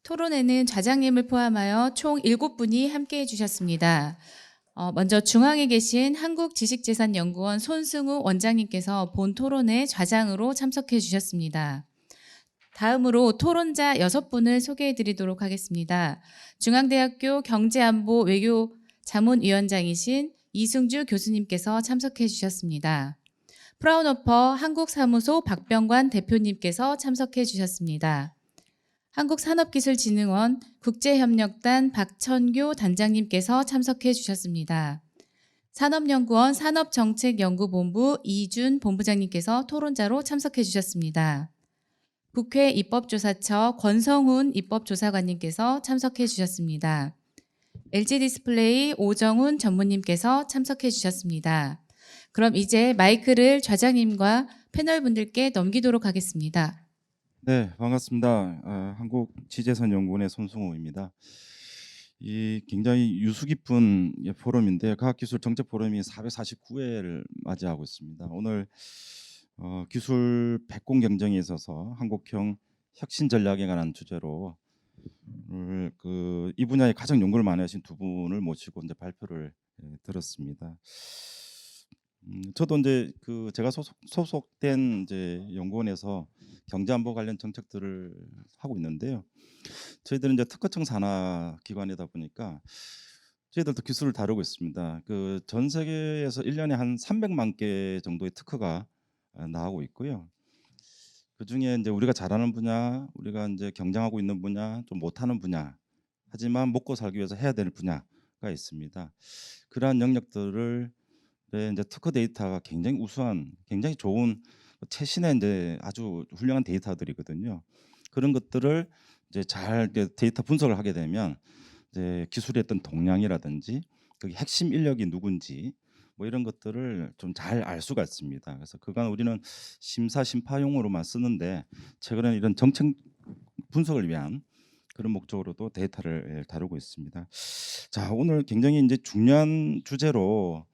토론회는 좌장님을 포함하여 총 7분이 함께해 주셨습니다. 먼저 중앙에 계신 한국지식재산연구원 손승우 원장님께서 본 토론회 좌장으로 참석해 주셨습니다. 다음으로 토론자 6분을 소개해 드리도록 하겠습니다. 중앙대학교 경제안보 외교 자문위원장이신 이승주 교수님께서 참석해 주셨습니다. 프라운호퍼 한국사무소 박병관 대표님께서 참석해 주셨습니다. 한국산업기술진흥원 국제협력단 박천교 단장님께서 참석해 주셨습니다. 산업연구원 산업정책연구본부 이준 본부장님께서 토론자로 참석해 주셨습니다. 국회 입법조사처 권성훈 입법조사관님께서 참석해 주셨습니다. LG디스플레이 오정훈 전무님께서 참석해 주셨습니다. 그럼 이제 마이크를 좌장님과 패널분들께 넘기도록 하겠습니다. 네, 반갑습니다. 한국지재산연구원의 손승우입니다. 이 굉장히 유수 깊은 포럼인데 과학기술 정책 포럼이 449회를 맞이하고 있습니다. 오늘 기술 백공 경쟁에 있어서 한국형 혁신 전략에 관한 주제로 오늘 이 분야에 가장 연구를 많이 하신 두 분을 모시고 이제 발표를 들었습니다. 저도 이제 제가 소속된 이제 연구원에서 경제안보 관련 정책들을 하고 있는데요. 저희들은 이제 특허청 산하 기관이다 보니까 저희들도 기술을 다루고 있습니다. 전 세계에서 1년에 한 300만 개 정도의 특허가 나오고 있고요. 그중에 이제 우리가 잘하는 분야, 우리가 이제 경쟁하고 있는 분야, 좀 못하는 분야, 하지만 먹고 살기 위해서 해야 되는 분야가 있습니다. 그러한 영역들을 이제 특허 데이터가 굉장히 우수한, 굉장히 좋은 최신의 이제 아주 훌륭한 데이터들이거든요. 그런 것들을 이제 잘 데이터 분석을 하게 되면 이제 기술의 어떤 동향이라든지 그 핵심 인력이 누군지 뭐 이런 것들을 좀 잘 알 수가 있습니다. 그래서 그간 우리는 심사 심파용으로만 쓰는데 최근에는 이런 정책 분석을 위한 그런 목적으로도 데이터를 다루고 있습니다. 자, 오늘 굉장히 이제 중요한 주제로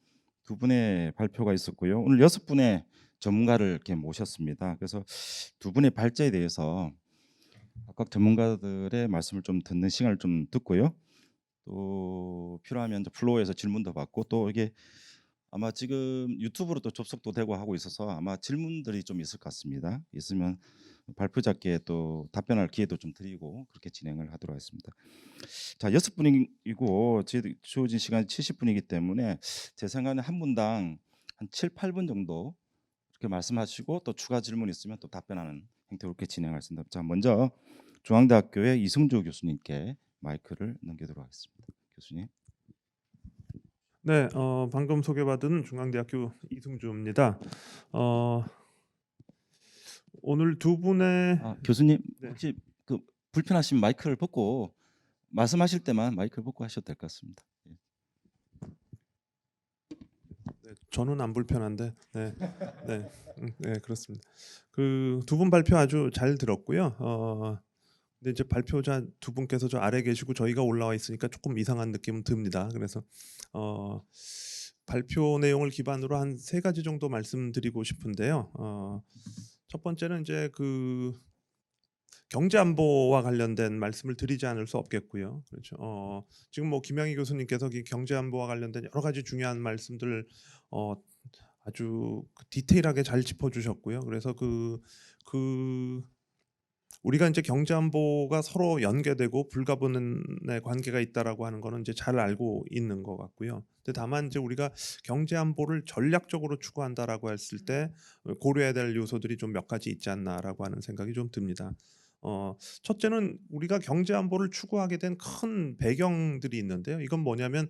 두 분의 발표가 있었고요. 오늘 6분의 전문가를 이렇게 모셨습니다. 그래서 두 분의 발제에 대해서 각각 전문가들의 말씀을 좀 듣는 시간을 좀 듣고요. 또 필요하면 이제 플로어에서 질문도 받고 또 이게 아마 지금 유튜브로도 접속도 되고 하고 있어서 아마 질문들이 좀 있을 것 같습니다. 있으면 발표자께 또 답변할 기회도 좀 드리고 그렇게 진행을 하도록 하겠습니다. 자, 6분이고 주어진 시간이 70분이기 때문에 제 생각에는 한 분당 한 7, 8분 정도 이렇게 말씀하시고 또 추가 질문 있으면 또 답변하는 형태로 이렇게 진행하겠습니다. 자, 먼저 중앙대학교의 이승주 교수님께 마이크를 넘기도록 하겠습니다. 교수님. 네, 방금 소개받은 중앙대학교 이승주입니다. 오늘 두 분의 교수님 네. 혹시 불편하시면 마이크를 벗고 말씀하실 때만 마이크를 벗고 하셔도 될 것 같습니다. 네, 저는 안 불편한데, 네, 그렇습니다. 그 두 분 발표 아주 잘 들었고요. 근데 이제 발표자 두 분께서 저 아래 계시고 저희가 올라와 있으니까 조금 이상한 느낌은 듭니다. 그래서 발표 내용을 기반으로 한 3가지 정도 말씀드리고 싶은데요. 첫 번째는 이제 경제 안보와 관련된 말씀을 드리지 않을 수 없겠고요. 그렇죠. 지금 뭐 김양희 교수님께서 경제 안보와 관련된 여러 가지 중요한 말씀들 아주 디테일하게 잘 짚어주셨고요. 그래서 우리가 이제 경제 안보가 서로 연계되고 불가분의 관계가 있다라고 하는 거는 이제 잘 알고 있는 것 같고요. 근데 다만 이제 우리가 경제 안보를 전략적으로 추구한다라고 했을 때 고려해야 될 요소들이 좀 몇 가지 있지 않나라고 하는 생각이 좀 듭니다. 첫째는 우리가 경제 안보를 추구하게 된 큰 배경들이 있는데요. 이건 뭐냐면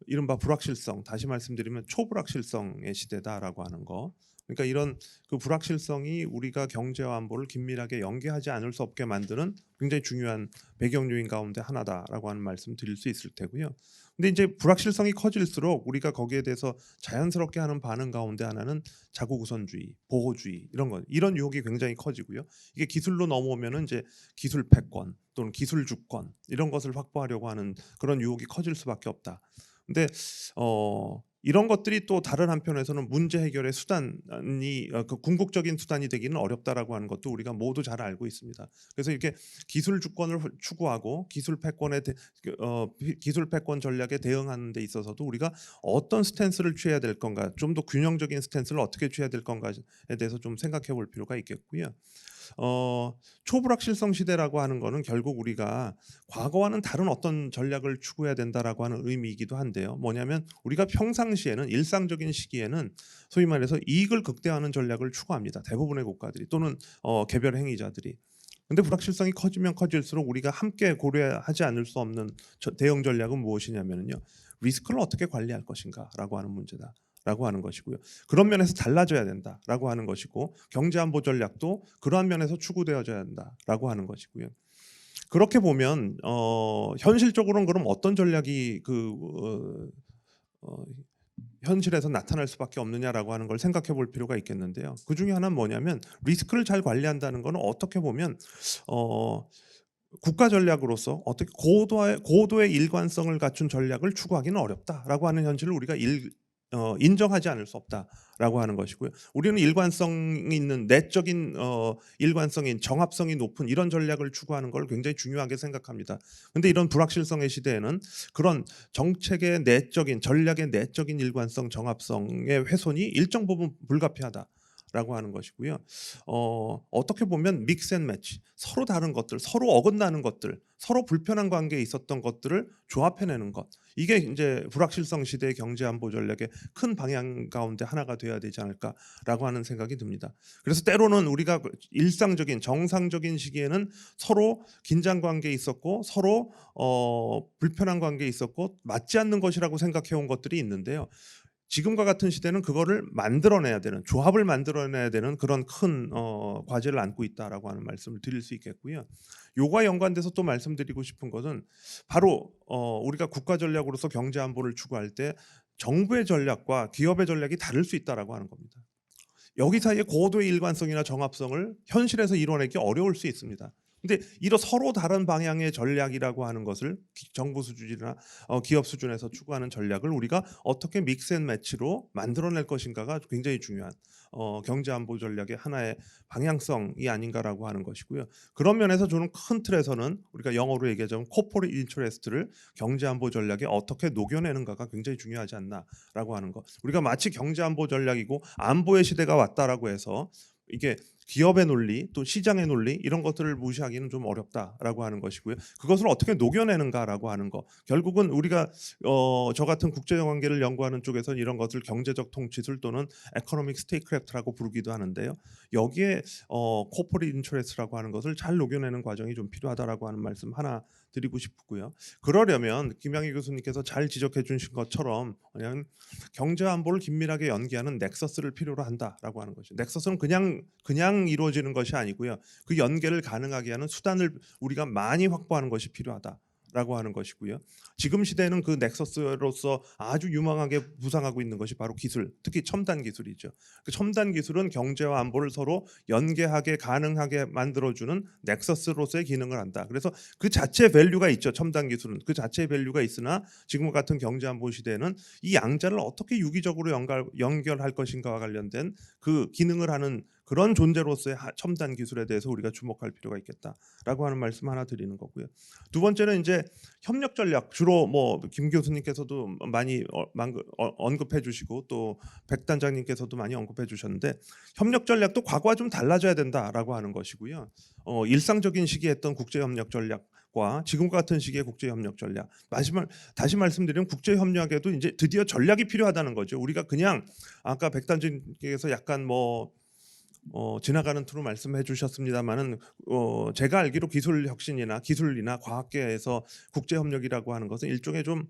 이른바 불확실성, 다시 말씀드리면 초불확실성의 시대다라고 하는 거. 그러니까 이런 불확실성이 우리가 경제와 안보를 긴밀하게 연계하지 않을 수 없게 만드는 굉장히 중요한 배경 요인 가운데 하나다라고 하는 말씀 드릴 수 있을 테고요. 근데 이제 불확실성이 커질수록 우리가 거기에 대해서 자연스럽게 하는 반응 가운데 하나는 자국 우선주의, 보호주의 이런 유혹이 굉장히 커지고요. 이게 기술로 넘어오면은 이제 기술 패권 또는 기술 주권 이런 것을 확보하려고 하는 그런 유혹이 커질 수밖에 없다. 근데 이런 것들이 또 다른 한편에서는 문제 해결의 수단이 그 궁극적인 수단이 되기는 어렵다라고 하는 것도 우리가 모두 잘 알고 있습니다. 그래서 이렇게 기술 주권을 추구하고 기술 패권 전략에 대응하는 데 있어서도 우리가 어떤 스탠스를 취해야 될 건가, 좀 더 균형적인 스탠스를 어떻게 취해야 될 건가에 대해서 좀 생각해 볼 필요가 있겠고요. 초불확실성 시대라고 하는 거는 결국 우리가 과거와는 다른 어떤 전략을 추구해야 된다라고 하는 의미이기도 한데요. 뭐냐면 우리가 평상시에는 일상적인 시기에는 소위 말해서 이익을 극대화하는 전략을 추구합니다. 대부분의 국가들이 또는 개별 행위자들이. 근데 불확실성이 커지면 커질수록 우리가 함께 고려하지 않을 수 없는 대응 전략은 무엇이냐면요. 리스크를 어떻게 관리할 것인가라고 하는 문제다. 라고 하는 것이고요. 그런 면에서 달라져야 된다라고 하는 것이고 경제안보 전략도 그러한 면에서 추구되어져야 한다라고 하는 것이고요. 그렇게 보면 현실적으로는 그럼 어떤 전략이 현실에서 나타날 수밖에 없느냐라고 하는 걸 생각해 볼 필요가 있겠는데요. 그 중에 하나는 뭐냐면 리스크를 잘 관리한다는 것은 어떻게 보면 국가 전략으로서 어떻게 고도의 일관성을 갖춘 전략을 추구하기는 어렵다라고 하는 현실을 우리가 인정하지 않을 수 없다라고 하는 것이고요. 우리는 일관성이 있는 내적인 일관성인 정합성이 높은 이런 전략을 추구하는 걸 굉장히 중요하게 생각합니다. 그런데 이런 불확실성의 시대에는 그런 정책의 내적인 전략의 내적인 일관성, 정합성의 훼손이 일정 부분 불가피하다. 라고 하는 것이고요. 어떻게 보면 믹스 앤 매치, 서로 다른 것들, 서로 어긋나는 것들, 서로 불편한 관계에 있었던 것들을 조합해내는 것, 이게 이제 불확실성 시대의 경제안보 전략의 큰 방향 가운데 하나가 되어야 되지 않을까라고 하는 생각이 듭니다. 그래서 때로는 우리가 일상적인 정상적인 시기에는 서로 긴장 관계에 있었고 서로 불편한 관계에 있었고 맞지 않는 것이라고 생각해온 것들이 있는데요. 지금과 같은 시대는 그거를 만들어내야 되는, 조합을 만들어내야 되는 그런 큰 과제를 안고 있다라고 하는 말씀을 드릴 수 있겠고요. 요과 연관돼서 또 말씀드리고 싶은 것은 바로 우리가 국가 전략으로서 경제 안보를 추구할 때 정부의 전략과 기업의 전략이 다를 수 있다라고 하는 겁니다. 여기 사이에 고도의 일관성이나 정합성을 현실에서 이뤄내기 어려울 수 있습니다. 근데 이런 서로 다른 방향의 전략이라고 하는 것을 정부 수준이나 기업 수준에서 추구하는 전략을 우리가 어떻게 믹스 앤 매치로 만들어낼 것인가가 굉장히 중요한 경제안보 전략의 하나의 방향성이 아닌가라고 하는 것이고요. 그런 면에서 저는 큰 틀에서는 우리가 영어로 얘기하자면 코퍼레이트 인터레스트를 경제안보 전략에 어떻게 녹여내는가가 굉장히 중요하지 않나라고 하는 것. 우리가 마치 경제안보 전략이고 안보의 시대가 왔다라고 해서 이게 기업의 논리 또 시장의 논리 이런 것들을 무시하기는 좀 어렵다라고 하는 것이고요. 그것을 어떻게 녹여내는가라고 하는 거. 결국은 우리가 저 같은 국제관계를 연구하는 쪽에서는 이런 것을 경제적 통치술 또는 에코노믹 스테이크래프트라고 부르기도 하는데요. 여기에 코퍼레이트 인터레스트라고 하는 것을 잘 녹여내는 과정이 좀 필요하다라고 하는 말씀 하나 드리고 싶고요. 그러려면 김양희 교수님께서 잘 지적해 주신 것처럼 그냥 경제 안보를 긴밀하게 연계하는 넥서스를 필요로 한다라고 하는 거죠. 넥서스는 그냥 이루어지는 것이 아니고요. 그 연계를 가능하게 하는 수단을 우리가 많이 확보하는 것이 필요하다라고 하는 것이고요. 지금 시대에는 그 넥서스로서 아주 유망하게 부상하고 있는 것이 바로 기술, 특히 첨단 기술이죠. 그 첨단 기술은 경제와 안보를 서로 연계하게 가능하게 만들어주는 넥서스로서의 기능을 한다. 그래서 그 자체의 밸류가 있죠. 첨단 기술은 그 자체의 밸류가 있으나 지금 같은 경제 안보 시대에는 이 양자를 어떻게 유기적으로 연결할 것인가와 관련된 그 기능을 하는 그런 존재로서의 첨단 기술에 대해서 우리가 주목할 필요가 있겠다라고 하는 말씀 하나 드리는 거고요. 두 번째는 이제 협력 전략, 주로 뭐 김 교수님께서도 많이 언급해 주시고 또 백 단장님께서도 많이 언급해 주셨는데 협력 전략도 과거와 좀 달라져야 된다라고 하는 것이고요. 일상적인 시기에 했던 국제 협력 전략과 지금과 같은 시기의 국제 협력 전략. 다시 말씀드리면 국제 협력에도 이제 드디어 전략이 필요하다는 거죠. 우리가 그냥 아까 백 단장님께서 약간 지나가는 투로 말씀해 주셨습니다만은 제가 알기로 기술 혁신이나 기술이나 과학계에서 국제 협력이라고 하는 것은 일종의 좀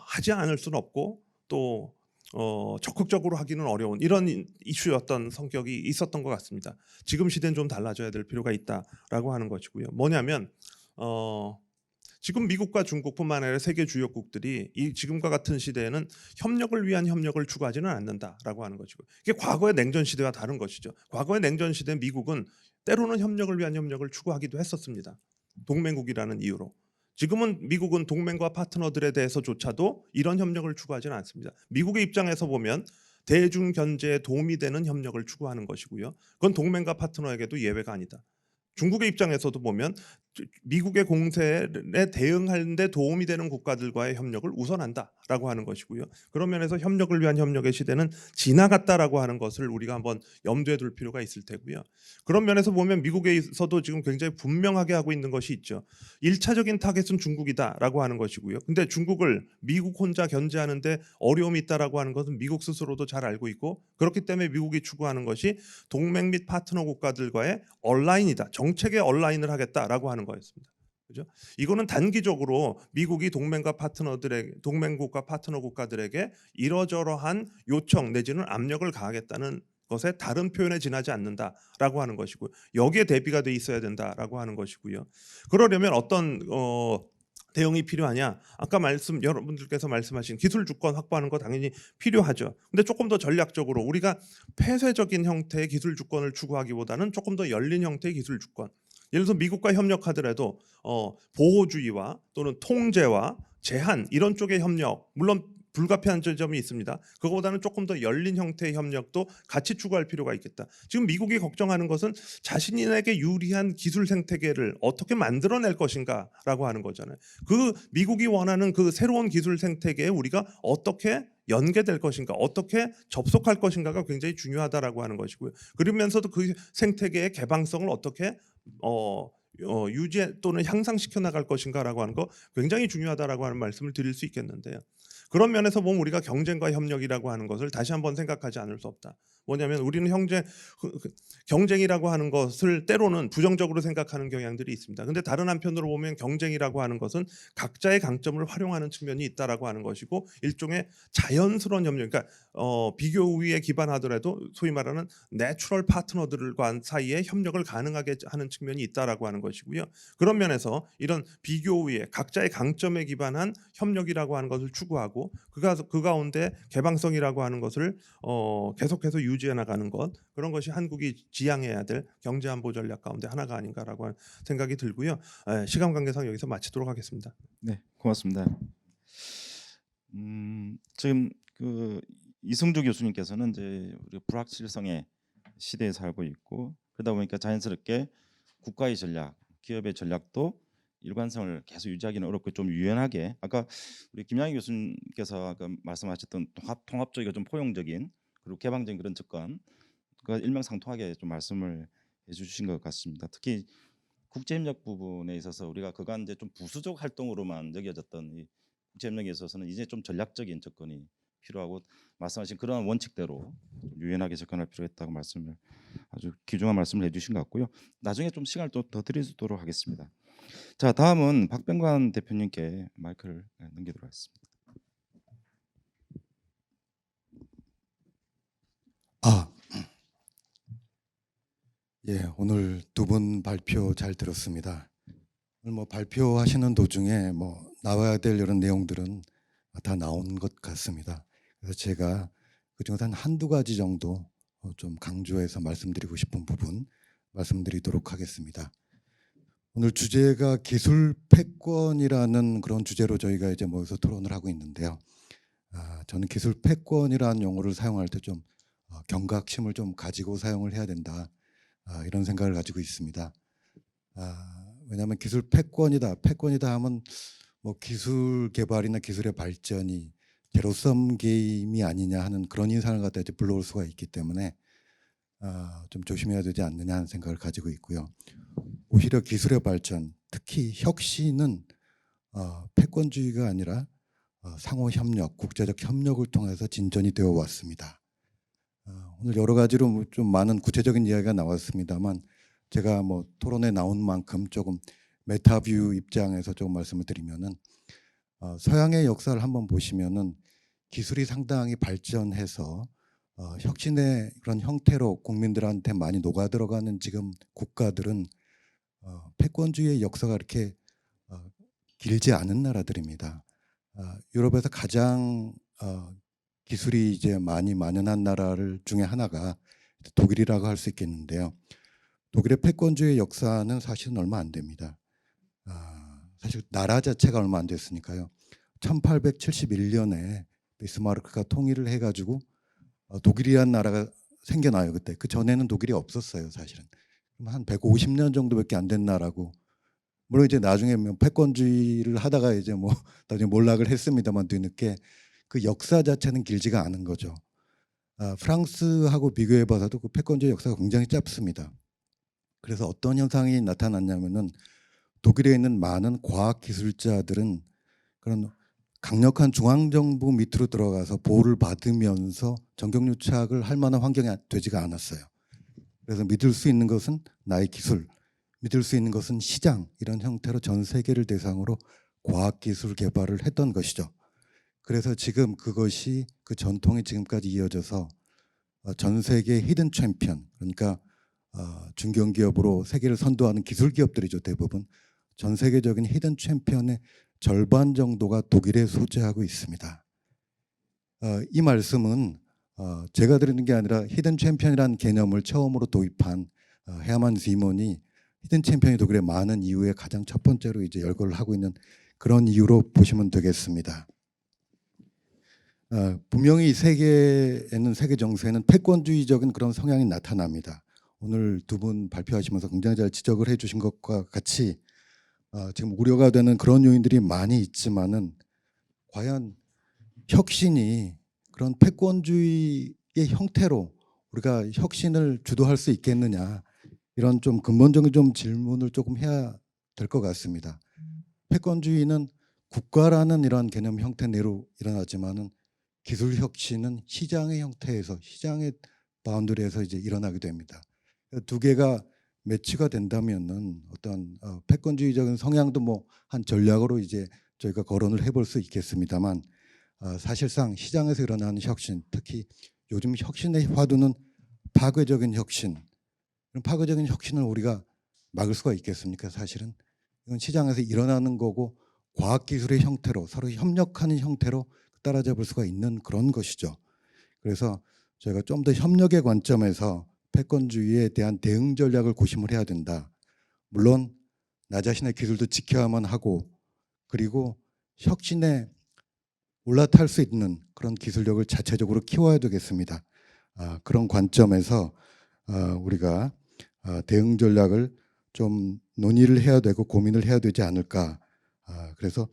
하지 않을 수는 없고 또 적극적으로 하기는 어려운 이런 이슈였던 성격이 있었던 것 같습니다. 지금 시대는 좀 달라져야 될 필요가 있다라고 하는 것이고요. 뭐냐면 지금 미국과 중국뿐만 아니라 세계 주요국들이 이 지금과 같은 시대에는 협력을 위한 협력을 추구하지는 않는다라고 하는 것이고 이게 과거의 냉전 시대와 다른 것이죠. 과거의 냉전 시대 미국은 때로는 협력을 위한 협력을 추구하기도 했었습니다. 동맹국이라는 이유로. 지금은 미국은 동맹과 파트너들에 대해서조차도 이런 협력을 추구하지는 않습니다. 미국의 입장에서 보면 대중 견제에 도움이 되는 협력을 추구하는 것이고요. 그건 동맹과 파트너에게도 예외가 아니다. 중국의 입장에서도 보면 미국의 공세에 대응하는 데 도움이 되는 국가들과의 협력을 우선한다라고 하는 것이고요. 그런 면에서 협력을 위한 협력의 시대는 지나갔다라고 하는 것을 우리가 한번 염두에 둘 필요가 있을 테고요. 그런 면에서 보면 미국에서도 지금 굉장히 분명하게 하고 있는 것이 있죠. 1차적인 타겟은 중국이다라고 하는 것이고요. 근데 중국을 미국 혼자 견제하는데 어려움이 있다라고 하는 것은 미국 스스로도 잘 알고 있고, 그렇기 때문에 미국이 추구하는 것이 동맹 및 파트너 국가들과의 얼라인이다. 정책의 얼라인을 하겠다라고 하는 거였습니다. 그죠? 이거는 단기적으로 미국이 동맹국과 파트너 국가들에게 이러저러한 요청 내지는 압력을 가하겠다는 것에 다른 표현에 지나지 않는다라고 하는 것이고, 여기에 대비가 돼 있어야 된다라고 하는 것이고요. 그러려면 어떤 대응이 필요하냐? 아까 여러분들께서 말씀하신 기술 주권 확보하는 거 당연히 필요하죠. 근데 조금 더 전략적으로 우리가 폐쇄적인 형태의 기술 주권을 추구하기보다는 조금 더 열린 형태의 기술 주권. 예를 들어서 미국과 협력하더라도 보호주의와 또는 통제와 제한 이런 쪽의 협력, 물론 불가피한 점이 있습니다. 그거보다는 조금 더 열린 형태의 협력도 같이 추구할 필요가 있겠다. 지금 미국이 걱정하는 것은 자신에게 유리한 기술 생태계를 어떻게 만들어낼 것인가라고 하는 거잖아요. 그 미국이 원하는 그 새로운 기술 생태계에 우리가 어떻게 연계될 것인가, 어떻게 접속할 것인가가 굉장히 중요하다라고 하는 것이고요. 그러면서도 그 생태계의 개방성을 어떻게 유지 또는 향상시켜 나갈 것인가라고 하는 거 굉장히 중요하다라고 하는 말씀을 드릴 수 있겠는데요. 그런 면에서 보면 우리가 경쟁과 협력이라고 하는 것을 다시 한번 생각하지 않을 수 없다. 뭐냐면 우리는 경쟁이라고 하는 것을 때로는 부정적으로 생각하는 경향들이 있습니다. 근데 다른 한편으로 보면 경쟁이라고 하는 것은 각자의 강점을 활용하는 측면이 있다라고 하는 것이고, 일종의 자연스러운 협력, 그러니까 비교 우위에 기반하더라도 소위 말하는 내추럴 파트너들과 사이에 협력을 가능하게 하는 측면이 있다라고 하는 것이고요. 그런 면에서 이런 비교 우위에 각자의 강점에 기반한 협력이라고 하는 것을 추구하고 그 가운데 개방성이라고 하는 것을 계속해서 유지해 나가는 것, 그런 것이 한국이 지향해야 될 경제안보 전략 가운데 하나가 아닌가라고 하는 생각이 들고요. 시간 관계상 여기서 마치도록 하겠습니다. 네, 고맙습니다. 지금 이승주 교수님께서는 이제 우리 불확실성의 시대에 살고 있고, 그러다 보니까 자연스럽게 국가의 전략, 기업의 전략도 일관성을 계속 유지하기는 어렵고 좀 유연하게, 아까 우리 김양희 교수님께서 아까 말씀하셨던 통합적이고 좀 포용적인 그리고 개방적인 그런 접근, 그 일명상통하게 좀 말씀을 해주신 것 같습니다. 특히 국제협력 부분에 있어서 우리가 그간 이제 좀 부수적 활동으로만 여겨졌던 이 국제협력에 있어서는 이제 좀 전략적인 접근이 필요하고, 말씀하신 그런 원칙대로 유연하게 접근할 필요가 있다고 말씀을 아주 귀중한 말씀을 해주신 것 같고요. 나중에 좀 시간을 또 더 드리도록 하겠습니다. 자, 다음은 박병관 대표님께 마이크를 넘기도록 하겠습니다. 예, 오늘 두 분 발표 잘 들었습니다. 오늘 발표하시는 도중에 나와야 될 이런 내용들은 다 나온 것 같습니다. 그래서 제가 그중에서 한두 가지 정도 좀 강조해서 말씀드리고 싶은 부분 말씀드리도록 하겠습니다. 오늘 주제가 기술 패권이라는 그런 주제로 저희가 이제 모여서 토론을 하고 있는데요. 저는 기술 패권이라는 용어를 사용할 때 좀 경각심을 좀 가지고 사용을 해야 된다, 이런 생각을 가지고 있습니다. 왜냐하면 기술 패권이다 하면 기술 개발이나 기술의 발전이 제로섬 게임이 아니냐 하는 그런 인상을 갖다 이제 불러올 수가 있기 때문에 좀 조심해야 되지 않느냐 하는 생각을 가지고 있고요. 오히려 기술의 발전, 특히 혁신은 패권주의가 아니라 상호 협력, 국제적 협력을 통해서 진전이 되어 왔습니다. 오늘 여러 가지로 좀 많은 구체적인 이야기가 나왔습니다만, 제가 토론에 나온 만큼 조금 메타뷰 입장에서 조금 말씀을 드리면은, 서양의 역사를 한번 보시면은 기술이 상당히 발전해서 혁신의 그런 형태로 국민들한테 많이 녹아 들어가는 지금 국가들은 패권주의의 역사가 이렇게 길지 않은 나라들입니다. 유럽에서 가장 기술이 이제 많이 만연한 나라를 중에 하나가 독일이라고 할 수 있겠는데요. 독일의 패권주의 역사는 사실은 얼마 안 됩니다. 사실 나라 자체가 얼마 안 됐으니까요. 1871년에 비스마르크가 통일을 해가지고 독일이라는 나라가 생겨나요. 그때 그 전에는 독일이 없었어요. 사실은 한 150년 정도밖에 안 된 나라고, 물론 이제 나중에 뭐 패권주의를 하다가 이제 뭐 나중에 몰락을 했습니다만 뒤늦게 그 역사 자체는 길지가 않은 거죠. 프랑스하고 비교해봐서도 그 패권주의 역사가 굉장히 짧습니다. 그래서 어떤 현상이 나타났냐면은 독일에 있는 많은 과학기술자들은 그런 강력한 중앙정부 밑으로 들어가서 보호를 받으면서 정경유착을 할 만한 환경이 되지가 않았어요. 그래서 믿을 수 있는 것은 나의 기술, 믿을 수 있는 것은 시장, 이런 형태로 전 세계를 대상으로 과학기술 개발을 했던 것이죠. 그래서 지금 그것이 그 전통이 지금까지 이어져서 전 세계 히든 챔피언, 그러니까 중견기업으로 세계를 선도하는 기술 기업들이죠. 대부분 전 세계적인 히든 챔피언의 절반 정도가 독일에 소재하고 있습니다. 이 말씀은 제가 드리는 게 아니라 히든 챔피언이라는 개념을 처음으로 도입한 헤어만 지먼이 히든 챔피언이 독일에 많은 이유의 가장 첫 번째로 이제 열거를 하고 있는 그런 이유로 보시면 되겠습니다. 분명히 세계에는, 세계 정세에는 패권주의적인 그런 성향이 나타납니다. 오늘 두 분 발표하시면서 굉장히 잘 지적을 해주신 것과 같이 지금 우려가 되는 그런 요인들이 많이 있지만은 과연 혁신이 그런 패권주의의 형태로 우리가 혁신을 주도할 수 있겠느냐, 이런 좀 근본적인 좀 질문을 조금 해야 될 것 같습니다. 패권주의는 국가라는 이러한 개념 형태 내로 일어나지만은 기술 혁신은 시장의 형태에서, 시장의 바운드리에서 이제 일어나게 됩니다. 두 개가 매치가 된다면은 어떤 패권주의적인 성향도 뭐 한 전략으로 이제 저희가 거론을 해볼 수 있겠습니다만, 사실상 시장에서 일어나는 혁신, 특히 요즘 혁신의 화두는 파괴적인 혁신, 그럼 파괴적인 혁신을 우리가 막을 수가 있겠습니까? 사실은 이건 시장에서 일어나는 거고 과학기술의 형태로 서로 협력하는 형태로 따라잡을 수가 있는 그런 것이죠. 그래서 저희가 좀 더 협력의 관점에서 패권주의에 대한 대응 전략을 고심을 해야 된다. 물론 나 자신의 기술도 지켜야만 하고, 그리고 혁신에 올라탈 수 있는 그런 기술력을 자체적으로 키워야 되겠습니다. 그런 관점에서 우리가 대응 전략을 좀 논의를 해야 되고 고민을 해야 되지 않을까. 그래서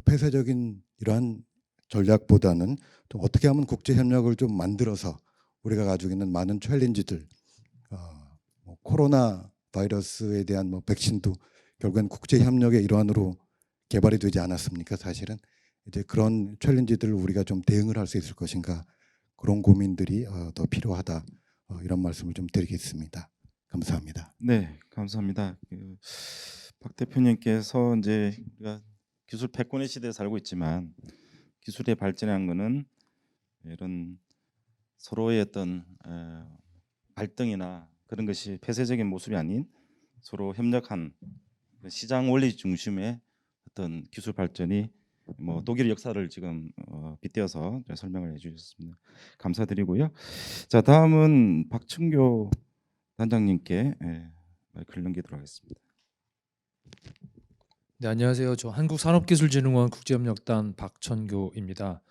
폐쇄적인 이러한 전략보다는 좀 어떻게 하면 국제 협력을 좀 만들어서 우리가 가지고 있는 많은 챌린지들, 뭐 코로나 바이러스에 대한 뭐 백신도 결국엔 국제 협력의 일환으로 개발이 되지 않았습니까? 사실은 이제 그런 챌린지들을 우리가 좀 대응을 할 수 있을 것인가, 그런 고민들이 더 필요하다, 이런 말씀을 좀 드리겠습니다. 감사합니다. 네, 감사합니다. 박 대표님께서 이제 우리가 기술 패권의 시대에 살고 있지만 기술의 발전한 것은 이런 서로의 어떤 갈등이나 그런 것이 폐쇄적인 모습이 아닌 서로 협력한 시장 원리 중심의 어떤 기술 발전이 뭐 독일의 역사를 지금 빗대어서 설명을 해주셨습니다. 감사드리고요. 자, 다음은 박춘교 단장님께 마이크를 넘기도록 하겠습니다. 네, 안녕하세요. 저 한국산업기술진흥원 국제협력단 박천교입니다.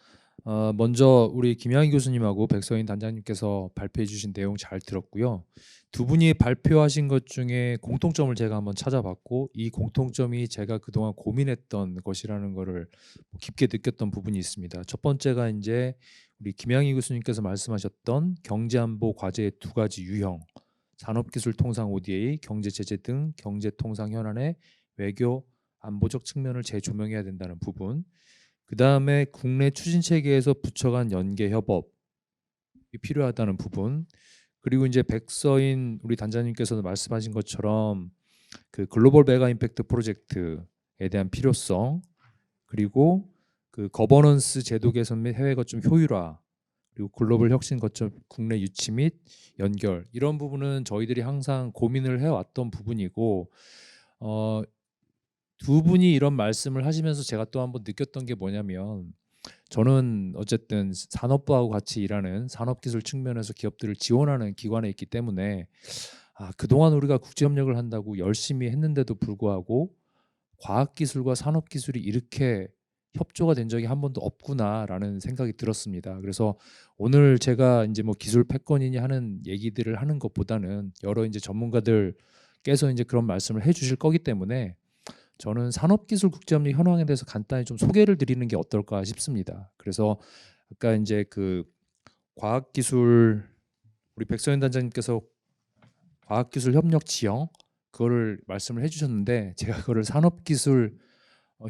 먼저 우리 김양희 교수님하고 백서인 단장님께서 발표해 주신 내용 잘 들었고요. 두 분이 발표하신 것 중에 공통점을 제가 한번 찾아봤고, 이 공통점이 제가 그동안 고민했던 것이라는 것을 깊게 느꼈던 부분이 있습니다. 첫 번째가 이제 우리 김양희 교수님께서 말씀하셨던 경제안보 과제의 두 가지 유형, 산업기술통상 ODA, 경제제재 등 경제통상 현안의 외교 안보적 측면을 재조명해야 된다는 부분, 그 다음에 국내 추진체계에서 부처 간 연계 협업이 필요하다는 부분, 그리고 이제 백서인 우리 단장님께서도 말씀하신 것처럼 그 글로벌 메가 임팩트 프로젝트에 대한 필요성, 그리고 그 거버넌스 제도 개선 및 해외 거점 효율화, 그리고 글로벌 혁신 거점 국내 유치 및 연결, 이런 부분은 저희들이 항상 고민을 해왔던 부분이고, 두 분이 이런 말씀을 하시면서 제가 또 한번 느꼈던 게 뭐냐면, 저는 어쨌든 산업부하고 같이 일하는 산업기술 측면에서 기업들을 지원하는 기관에 있기 때문에 그동안 우리가 국제협력을 한다고 열심히 했는데도 불구하고 과학기술과 산업기술이 이렇게 협조가 된 적이 한 번도 없구나라는 생각이 들었습니다. 그래서 오늘 제가 이제 뭐 기술 패권이니 하는 얘기들을 하는 것보다는 여러 이제 전문가들께서 이제 그런 말씀을 해주실 거기 때문에 저는 산업기술국제협력 현황에 대해서 간단히 좀 소개를 드리는 게 어떨까 싶습니다. 그래서 아까 이제 그 과학기술 우리 백서연 단장님께서 과학기술 협력 지형 그거를 말씀을 해주셨는데 제가 그거를 산업기술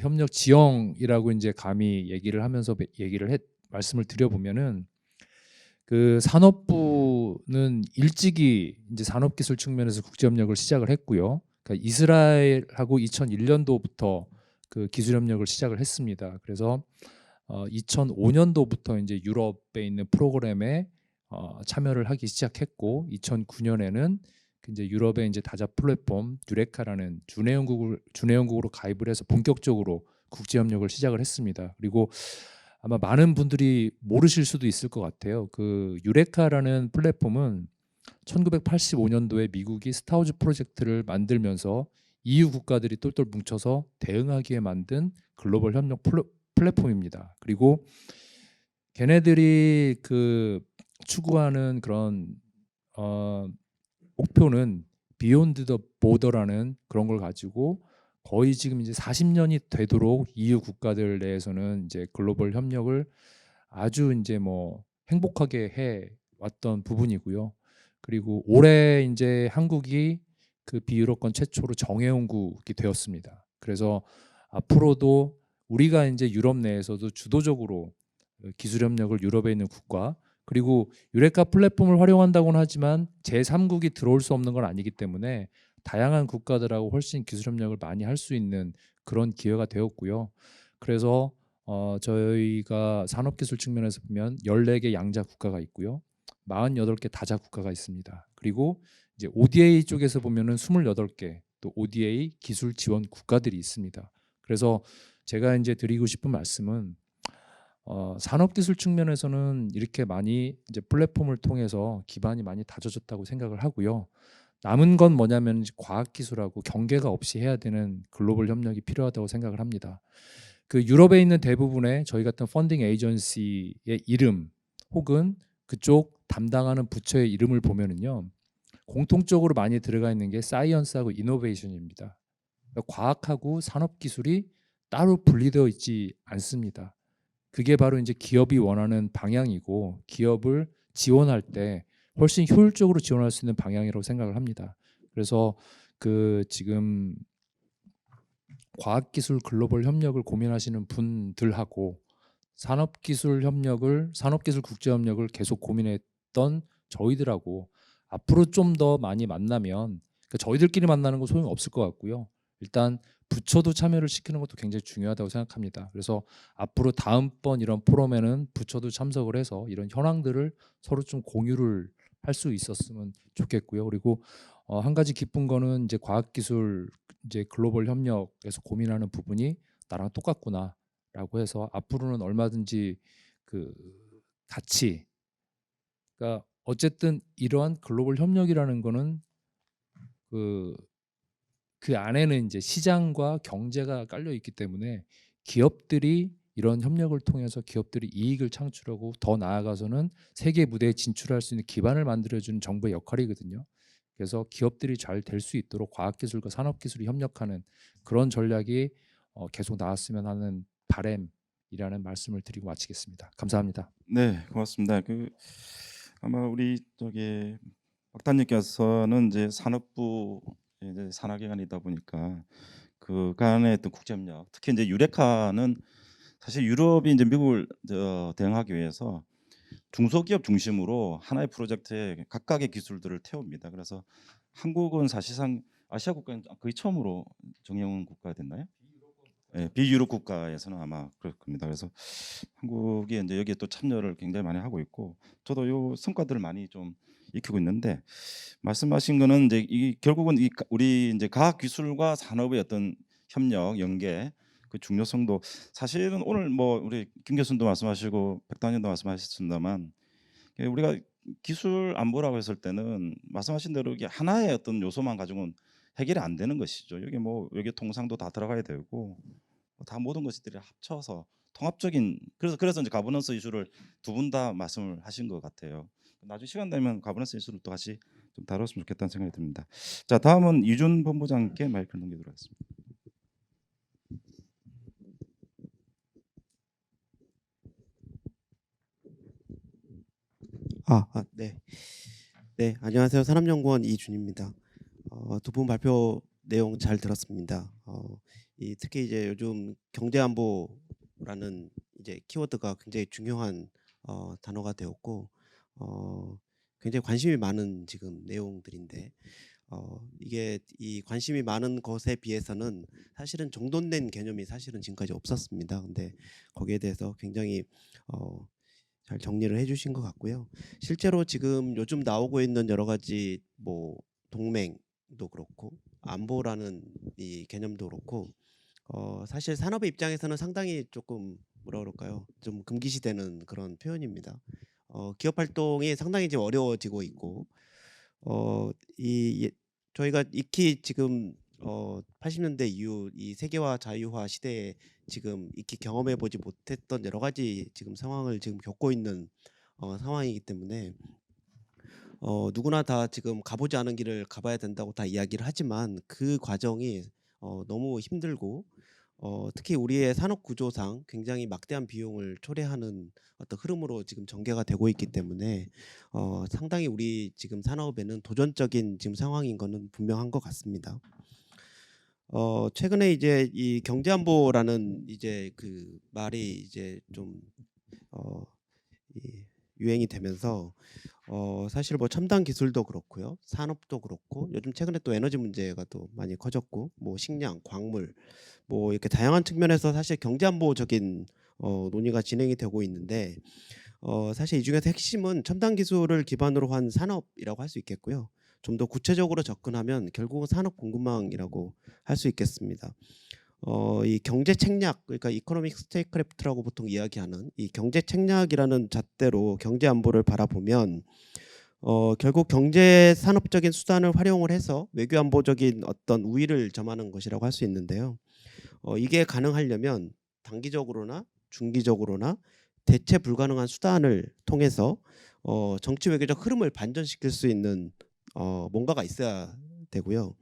협력 지형이라고 이제 감히 얘기를 하면서 말씀을 드려보면은 그 산업부는 일찍이 이제 산업기술 측면에서 국제협력을 시작을 했고요. 그러니까 이스라엘하고 2001년도부터 그 기술협력을 시작을 했습니다. 그래서 2005년도부터 이제 유럽에 있는 프로그램에 참여를 하기 시작했고 2009년에는 이제 유럽의 이제 다자 플랫폼 유레카라는 주내연국으로 가입을 해서 본격적으로 국제협력을 시작을 했습니다. 그리고 아마 많은 분들이 모르실 수도 있을 것 같아요. 그 유레카라는 플랫폼은 1985년도에 미국이 스타워즈 프로젝트를 만들면서 EU 국가들이 똘똘 뭉쳐서 대응하기에 만든 글로벌 협력 플랫폼입니다. 그리고 걔네들이 그 추구하는 그런 목표는 비욘드 더 보더라는 그런 걸 가지고 거의 지금 이제 40년이 되도록 EU 국가들 내에서는 이제 글로벌 협력을 아주 이제 뭐 행복하게 해 왔던 부분이고요. 그리고 올해 이제 한국이 그 비유럽권 최초로 정회원국이 되었습니다. 그래서 앞으로도 우리가 이제 유럽 내에서도 주도적으로 기술 협력을 유럽에 있는 국가 그리고 유레카 플랫폼을 활용한다고는 하지만 제3국이 들어올 수 없는 건 아니기 때문에 다양한 국가들하고 훨씬 기술 협력을 많이 할 수 있는 그런 기회가 되었고요. 그래서 저희가 산업기술 측면에서 보면 14개 양자 국가가 있고요. 48개 다자 국가가 있습니다. 그리고 이제 ODA 쪽에서 보면은 28개 또 ODA 기술 지원 국가들이 있습니다. 그래서 제가 이제 드리고 싶은 말씀은 산업기술 측면에서는 이렇게 많이 이제 플랫폼을 통해서 기반이 많이 다져졌다고 생각을 하고요. 남은 건 뭐냐면 이제 과학기술하고 경계가 없이 해야 되는 글로벌 협력이 필요하다고 생각을 합니다. 그 유럽에 있는 대부분의 저희 같은 펀딩 에이전시의 이름 혹은 그쪽 담당하는 부처의 이름을 보면은요. 공통적으로 많이 들어가 있는 게 사이언스하고 이노베이션입니다. 그러니까 과학하고 산업기술이 따로 분리되어 있지 않습니다. 그게 바로 이제 기업이 원하는 방향이고 기업을 지원할 때 훨씬 효율적으로 지원할 수 있는 방향이라고 생각을 합니다. 그래서 그 지금 과학기술 글로벌 협력을 고민하시는 분들하고 산업기술 국제협력을 계속 고민했던 저희들하고 앞으로 좀 더 많이 만나면 그러니까 저희들끼리 만나는 건 소용 없을 것 같고요. 일단 부처도 참여를 시키는 것도 굉장히 중요하다고 생각합니다. 그래서 앞으로 다음번 이런 포럼에는 부처도 참석을 해서 이런 현황들을 서로 좀 공유를 할 수 있었으면 좋겠고요. 그리고 한 가지 기쁜 거는 이제 과학기술 이제 글로벌 협력에서 고민하는 부분이 나랑 똑같구나라고 해서 앞으로는 얼마든지 그 같이 그러니까 어쨌든 이러한 글로벌 협력이라는 거는 그 안에는 이제 시장과 경제가 깔려 있기 때문에 기업들이 이런 협력을 통해서 기업들이 이익을 창출하고 더 나아가서는 세계 무대에 진출할 수 있는 기반을 만들어주는 정부의 역할이거든요. 그래서 기업들이 잘 될 수 있도록 과학기술과 산업기술이 협력하는 그런 전략이 계속 나왔으면 하는 바람이라는 말씀을 드리고 마치겠습니다. 감사합니다. 네, 고맙습니다. 아마 우리 저기 박단님께서는 이제 산업부 이제 산하기관이다 보니까 그간의 어떤 국제협력, 특히 이제 유레카는 사실 유럽이 이제 미국을 대응하기 위해서 중소기업 중심으로 하나의 프로젝트에 각각의 기술들을 태웁니다. 그래서 한국은 사실상 아시아 국가는 거의 처음으로 정형 국가가 됐나요? 예, 비유럽 국가에서는 아마 그럴 겁니다. 그래서 한국이 이제 여기에 또 참여를 굉장히 많이 하고 있고, 저도 요 성과들을 많이 좀 익히고 있는데, 말씀하신 거는 이제 이 결국은 우리 이제 과학 기술과 산업의 어떤 협력, 연계 그 중요성도 사실은 오늘 뭐 우리 김 교수님도 말씀하시고 백단님도 말씀하셨습니다만, 우리가 기술 안보라고 했을 때는 말씀하신 대로 이게 하나의 어떤 요소만 가지고는 해결이 안 되는 것이죠. 여기 뭐 여기 통상도 다 들어가야 되고 다 모든 것들이 합쳐서 통합적인 그래서 이제 가버넌스 이슈를 두 분 다 말씀을 하신 것 같아요. 나중에 시간 되면 가버넌스 이슈를 또 같이 좀 다뤘으면 좋겠다는 생각이 듭니다. 자, 다음은 이준 본부장께 마이크를 넘기도록 하겠습니다. 네. 네, 안녕하세요. 산업연구원 이준입니다. 두 분 발표 내용 잘 들었습니다. 특히 이제 요즘 경제안보라는 이제 키워드가 굉장히 중요한 단어가 되었고 굉장히 관심이 많은 지금 내용들인데 이게 이 관심이 많은 것에 비해서는 사실은 정돈된 개념이 사실은 지금까지 없었습니다. 근데 거기에 대해서 굉장히 잘 정리를 해주신 것 같고요. 실제로 지금 요즘 나오고 있는 여러 가지 뭐 동맹도 그렇고 안보라는 이 개념도 그렇고 사실 산업의 입장에서는 상당히 조금 뭐라 그럴까요? 좀 금기시되는 그런 표현입니다. 기업 활동이 상당히 지금 어려워지고 있고 저희가 익히 지금 80년대 이후 이 세계화 자유화 시대에 지금 익히 경험해 보지 못했던 여러 가지 지금 상황을 지금 겪고 있는 상황이기 때문에 누구나 다 지금 가보지 않은 길을 가봐야 된다고 다 이야기를 하지만 그 과정이 너무 힘들고 특히 우리의 산업 구조상 굉장히 막대한 비용을 초래하는 어떤 흐름으로 지금 전개가 되고 있기 때문에 상당히 우리 지금 산업에는 도전적인 지금 상황인 거는 분명한 것 같습니다. 최근에 이제 이 경제안보라는 이제 그 말이 이제 좀 유행이 되면서 사실 뭐 첨단 기술도 그렇고요, 산업도 그렇고 요즘 최근에 또 에너지 문제가 또 많이 커졌고 뭐 식량, 광물 뭐 이렇게 다양한 측면에서 사실 경제안보적인 논의가 진행이 되고 있는데 사실 이 중에서 핵심은 첨단 기술을 기반으로 한 산업이라고 할 수 있겠고요. 좀 더 구체적으로 접근하면 결국은 산업 공급망이라고 할 수 있겠습니다. 이 경제 책략 그러니까 이코노믹 스테이크래프트라고 보통 이야기하는 이 경제 책략이라는 잣대로 경제 안보를 바라보면 결국 경제 산업적인 수단을 활용을 해서 외교 안보적인 어떤 우위를 점하는 것이라고 할 수 있는데요. 이게 가능하려면 단기적으로나 중기적으로나 대체 불가능한 수단을 통해서 정치 외교적 흐름을 반전시킬 수 있는 뭔가가 있어야 되고요.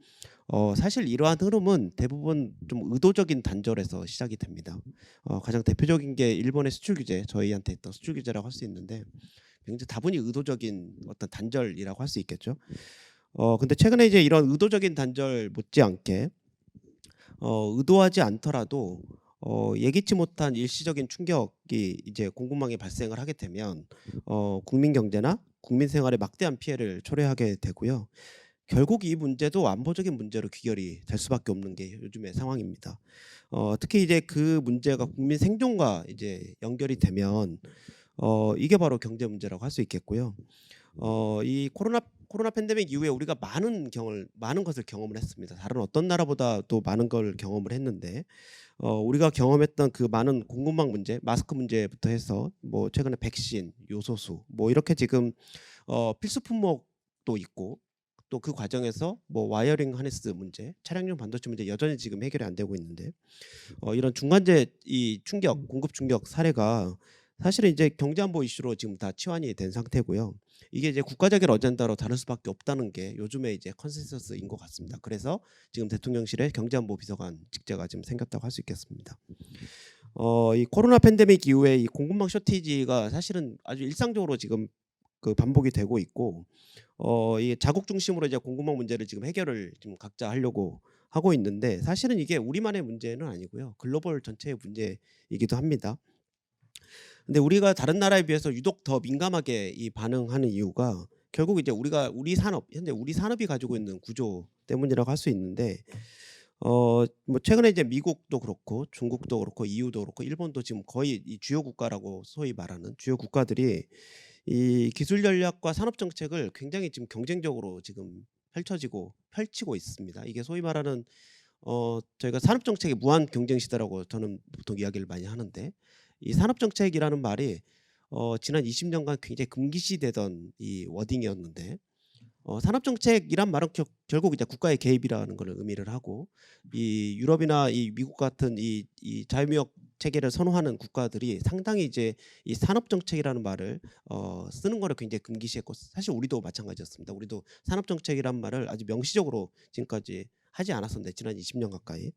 사실 이러한 흐름은 대부분 좀 의도적인 단절에서 시작이 됩니다. 가장 대표적인 게 일본의 수출 규제, 저희한테 했던 수출 규제라고 할 수 있는데 굉장히 다분히 의도적인 어떤 단절이라고 할 수 있겠죠. 근데 최근에 이제 이런 의도적인 단절 못지않게 의도하지 않더라도 예기치 못한 일시적인 충격이 이제 공급망에 발생을 하게 되면 국민 경제나 국민 생활에 막대한 피해를 초래하게 되고요. 결국 이 문제도 안보적인 문제로 귀결이 될 수밖에 없는 게 요즘의 상황입니다. 특히 이제 그 문제가 국민 생존과 이제 연결이 되면 이게 바로 경제 문제라고 할 수 있겠고요. 이 코로나 팬데믹 이후에 우리가 많은 것을 경험을 했습니다. 다른 어떤 나라보다 또 많은 걸 경험을 했는데 우리가 경험했던 그 많은 공급망 문제, 마스크 문제부터 해서 뭐 최근에 백신, 요소수 뭐 이렇게 지금 필수 품목도 있고 또 그 과정에서 뭐 와이어링 하네스 문제, 차량용 반도체 문제 여전히 지금 해결이 안 되고 있는데 이런 중간재 이 충격, 공급 충격 사례가 사실은 이제 경제안보 이슈로 지금 다 치환이 된 상태고요. 이게 이제 국가적인 어젠다로 다를 수밖에 없다는 게 요즘에 이제 컨센서스인 것 같습니다. 그래서 지금 대통령실에 경제안보 비서관 직제가 지금 생겼다고 할 수 있겠습니다. 이 코로나 팬데믹 이후에 이 공급망 쇼티지가 사실은 아주 일상적으로 지금 그 반복이 되고 있고 이 자국 중심으로 이제 공급망 문제를 지금 해결을 지금 각자 하려고 하고 있는데 사실은 이게 우리만의 문제는 아니고요. 글로벌 전체의 문제이기도 합니다. 근데 우리가 다른 나라에 비해서 유독 더 민감하게 이 반응하는 이유가 결국 이제 우리 산업 현재 우리 산업이 가지고 있는 구조 때문이라고 할 수 있는데 뭐 최근에 이제 미국도 그렇고 중국도 그렇고 EU도 그렇고 일본도 지금 거의 이 주요 국가라고 소위 말하는 주요 국가들이 이 기술 전략과 산업 정책을 굉장히 지금 경쟁적으로 지금 펼치고 있습니다. 이게 소위 말하는 저희가 산업 정책의 무한 경쟁 시대라고 저는 보통 이야기를 많이 하는데 이 산업 정책이라는 말이 지난 20년간 굉장히 금기시되던 이 워딩이었는데 산업 정책이란 말은 결국 이제 국가의 개입이라는 걸 의미를 하고 이 유럽이나 이 미국 같은 이 자유무역 체계를 선호하는 국가들이 상당히 이제 이 산업 정책이라는 말을 쓰는 거를 굉장히 금기시했고 사실 우리도 마찬가지였습니다. 우리도 산업 정책이란 말을 아주 명시적으로 지금까지 하지 않았었는데 지난 20년 가까이.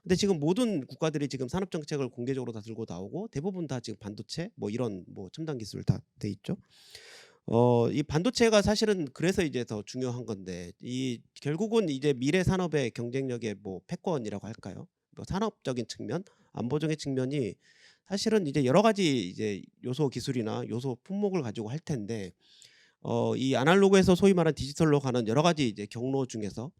근데 지금 모든 국가들이 지금 산업 정책을 공개적으로 다 들고 나오고 대부분 다 지금 반도체 뭐 이런 뭐 첨단 기술 다 돼 있죠. 이 반도체가 사실은 그래서 이제 더 중요한 건데 이 결국은 이제 미래 산업의 경쟁력의 뭐 패권이라고 할까요? 뭐 산업적인 측면, 안보적인 측면이 사실은 이제 여러 가지 이제 요소 기술이나 요소 품목을 가지고 할 텐데 이 아날로그에서 소위 말하는 디지털로 가는 여러 가지 이제 경로 중에서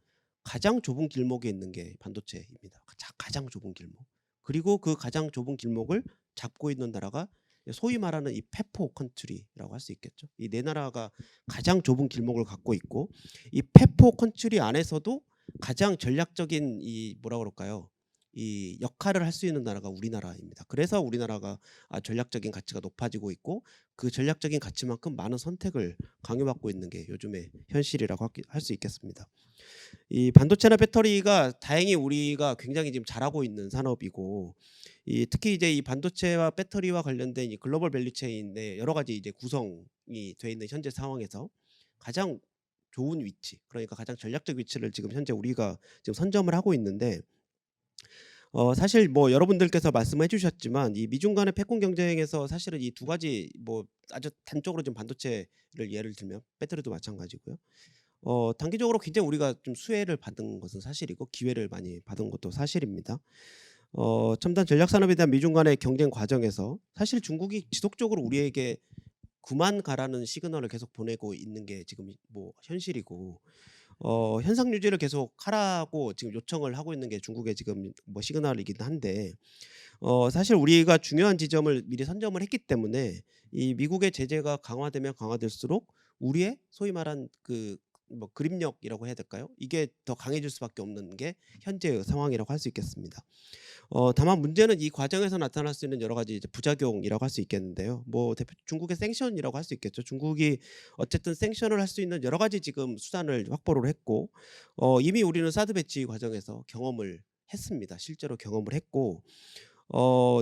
가장 좁은 길목에 있는 게 반도체입니다. 가장 좁은 길목. 그리고 그 가장 좁은 길목을 잡고 있는 나라가 소위 말하는 이 페포 컨트리라고 할 수 있겠죠. 이 네 나라가 가장 좁은 길목을 갖고 있고 이 페포 컨트리 안에서도 가장 전략적인 이 뭐라 그럴까요? 이 역할을 할 수 있는 나라가 우리나라입니다. 그래서 우리나라가 전략적인 가치가 높아지고 있고 그 전략적인 가치만큼 많은 선택을 강요받고 있는 게 요즘의 현실이라고 할 수 있겠습니다. 이 반도체나 배터리가 다행히 우리가 굉장히 지금 잘하고 있는 산업이고 특히 이제 이 반도체와 배터리와 관련된 이 글로벌 밸류체인의 여러 가지 이제 구성이 돼 있는 현재 상황에서 가장 좋은 위치, 그러니까 가장 전략적 위치를 지금 현재 우리가 지금 선점을 하고 있는데 사실 뭐 여러분들께서 말씀해 주셨지만 이 미중 간의 패권 경쟁에서 사실은 이 두 가지 뭐 아주 단적으로 좀 반도체를 예를 들면 배터리도 마찬가지고요. 단기적으로 굉장히 우리가 좀 수혜를 받은 것은 사실이고 기회를 많이 받은 것도 사실입니다. 첨단 전략 산업에 대한 미중 간의 경쟁 과정에서 사실 중국이 지속적으로 우리에게 그만 가라는 시그널을 계속 보내고 있는 게 지금 뭐 현실이고 현상 유지를 계속 하라고 지금 요청을 하고 있는 게 중국의 지금 뭐 시그널이긴 한데 사실 우리가 중요한 지점을 미리 선점을 했기 때문에 이 미국의 제재가 강화되면 강화될수록 우리의 소위 말한 그 뭐 그립력이라고 해야 될까요? 이게 더 강해질 수밖에 없는 게 현재의 상황이라고 할 수 있겠습니다. 다만 문제는 이 과정에서 나타날 수 있는 여러 가지 이제 부작용이라고 할 수 있겠는데요. 뭐 대표 중국의 생션이라고 할 수 있겠죠. 중국이 어쨌든 생션을 할 수 있는 여러 가지 지금 수단을 확보를 했고 이미 우리는 사드 배치 과정에서 경험을 했습니다. 실제로 경험을 했고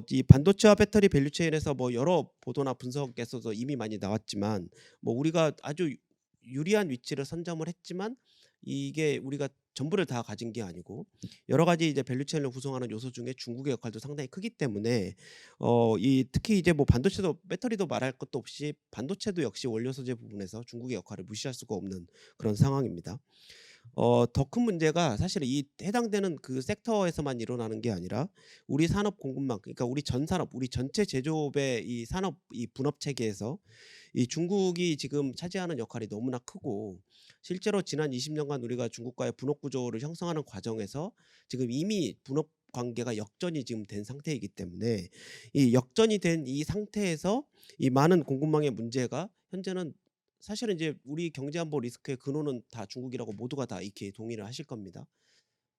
이 반도체와 배터리 밸류체인에서 뭐 여러 보도나 분석에서도 이미 많이 나왔지만 뭐 우리가 아주 유리한 위치를 선점을 했지만 이게 우리가 전부를 다 가진 게 아니고 여러 가지 이제 밸류체인을 구성하는 요소 중에 중국의 역할도 상당히 크기 때문에 이 특히 이제 뭐 반도체도 배터리도 말할 것도 없이 반도체도 역시 원료 소재 부분에서 중국의 역할을 무시할 수가 없는 그런 상황입니다. 더 큰 문제가 사실 이 해당되는 그 섹터에서만 일어나는 게 아니라 우리 산업 공급망 그러니까 우리 전 산업 우리 전체 제조업의 이 산업 이 분업 체계에서 이 중국이 지금 차지하는 역할이 너무나 크고 실제로 지난 20년간 우리가 중국과의 분업 구조를 형성하는 과정에서 지금 이미 분업 관계가 역전이 지금 된 상태이기 때문에 이 역전이 된 이 상태에서 이 많은 공급망의 문제가 현재는 사실은 이제 우리 경제안보 리스크의 근원은 다 중국이라고 모두가 다 이렇게 동의를 하실 겁니다.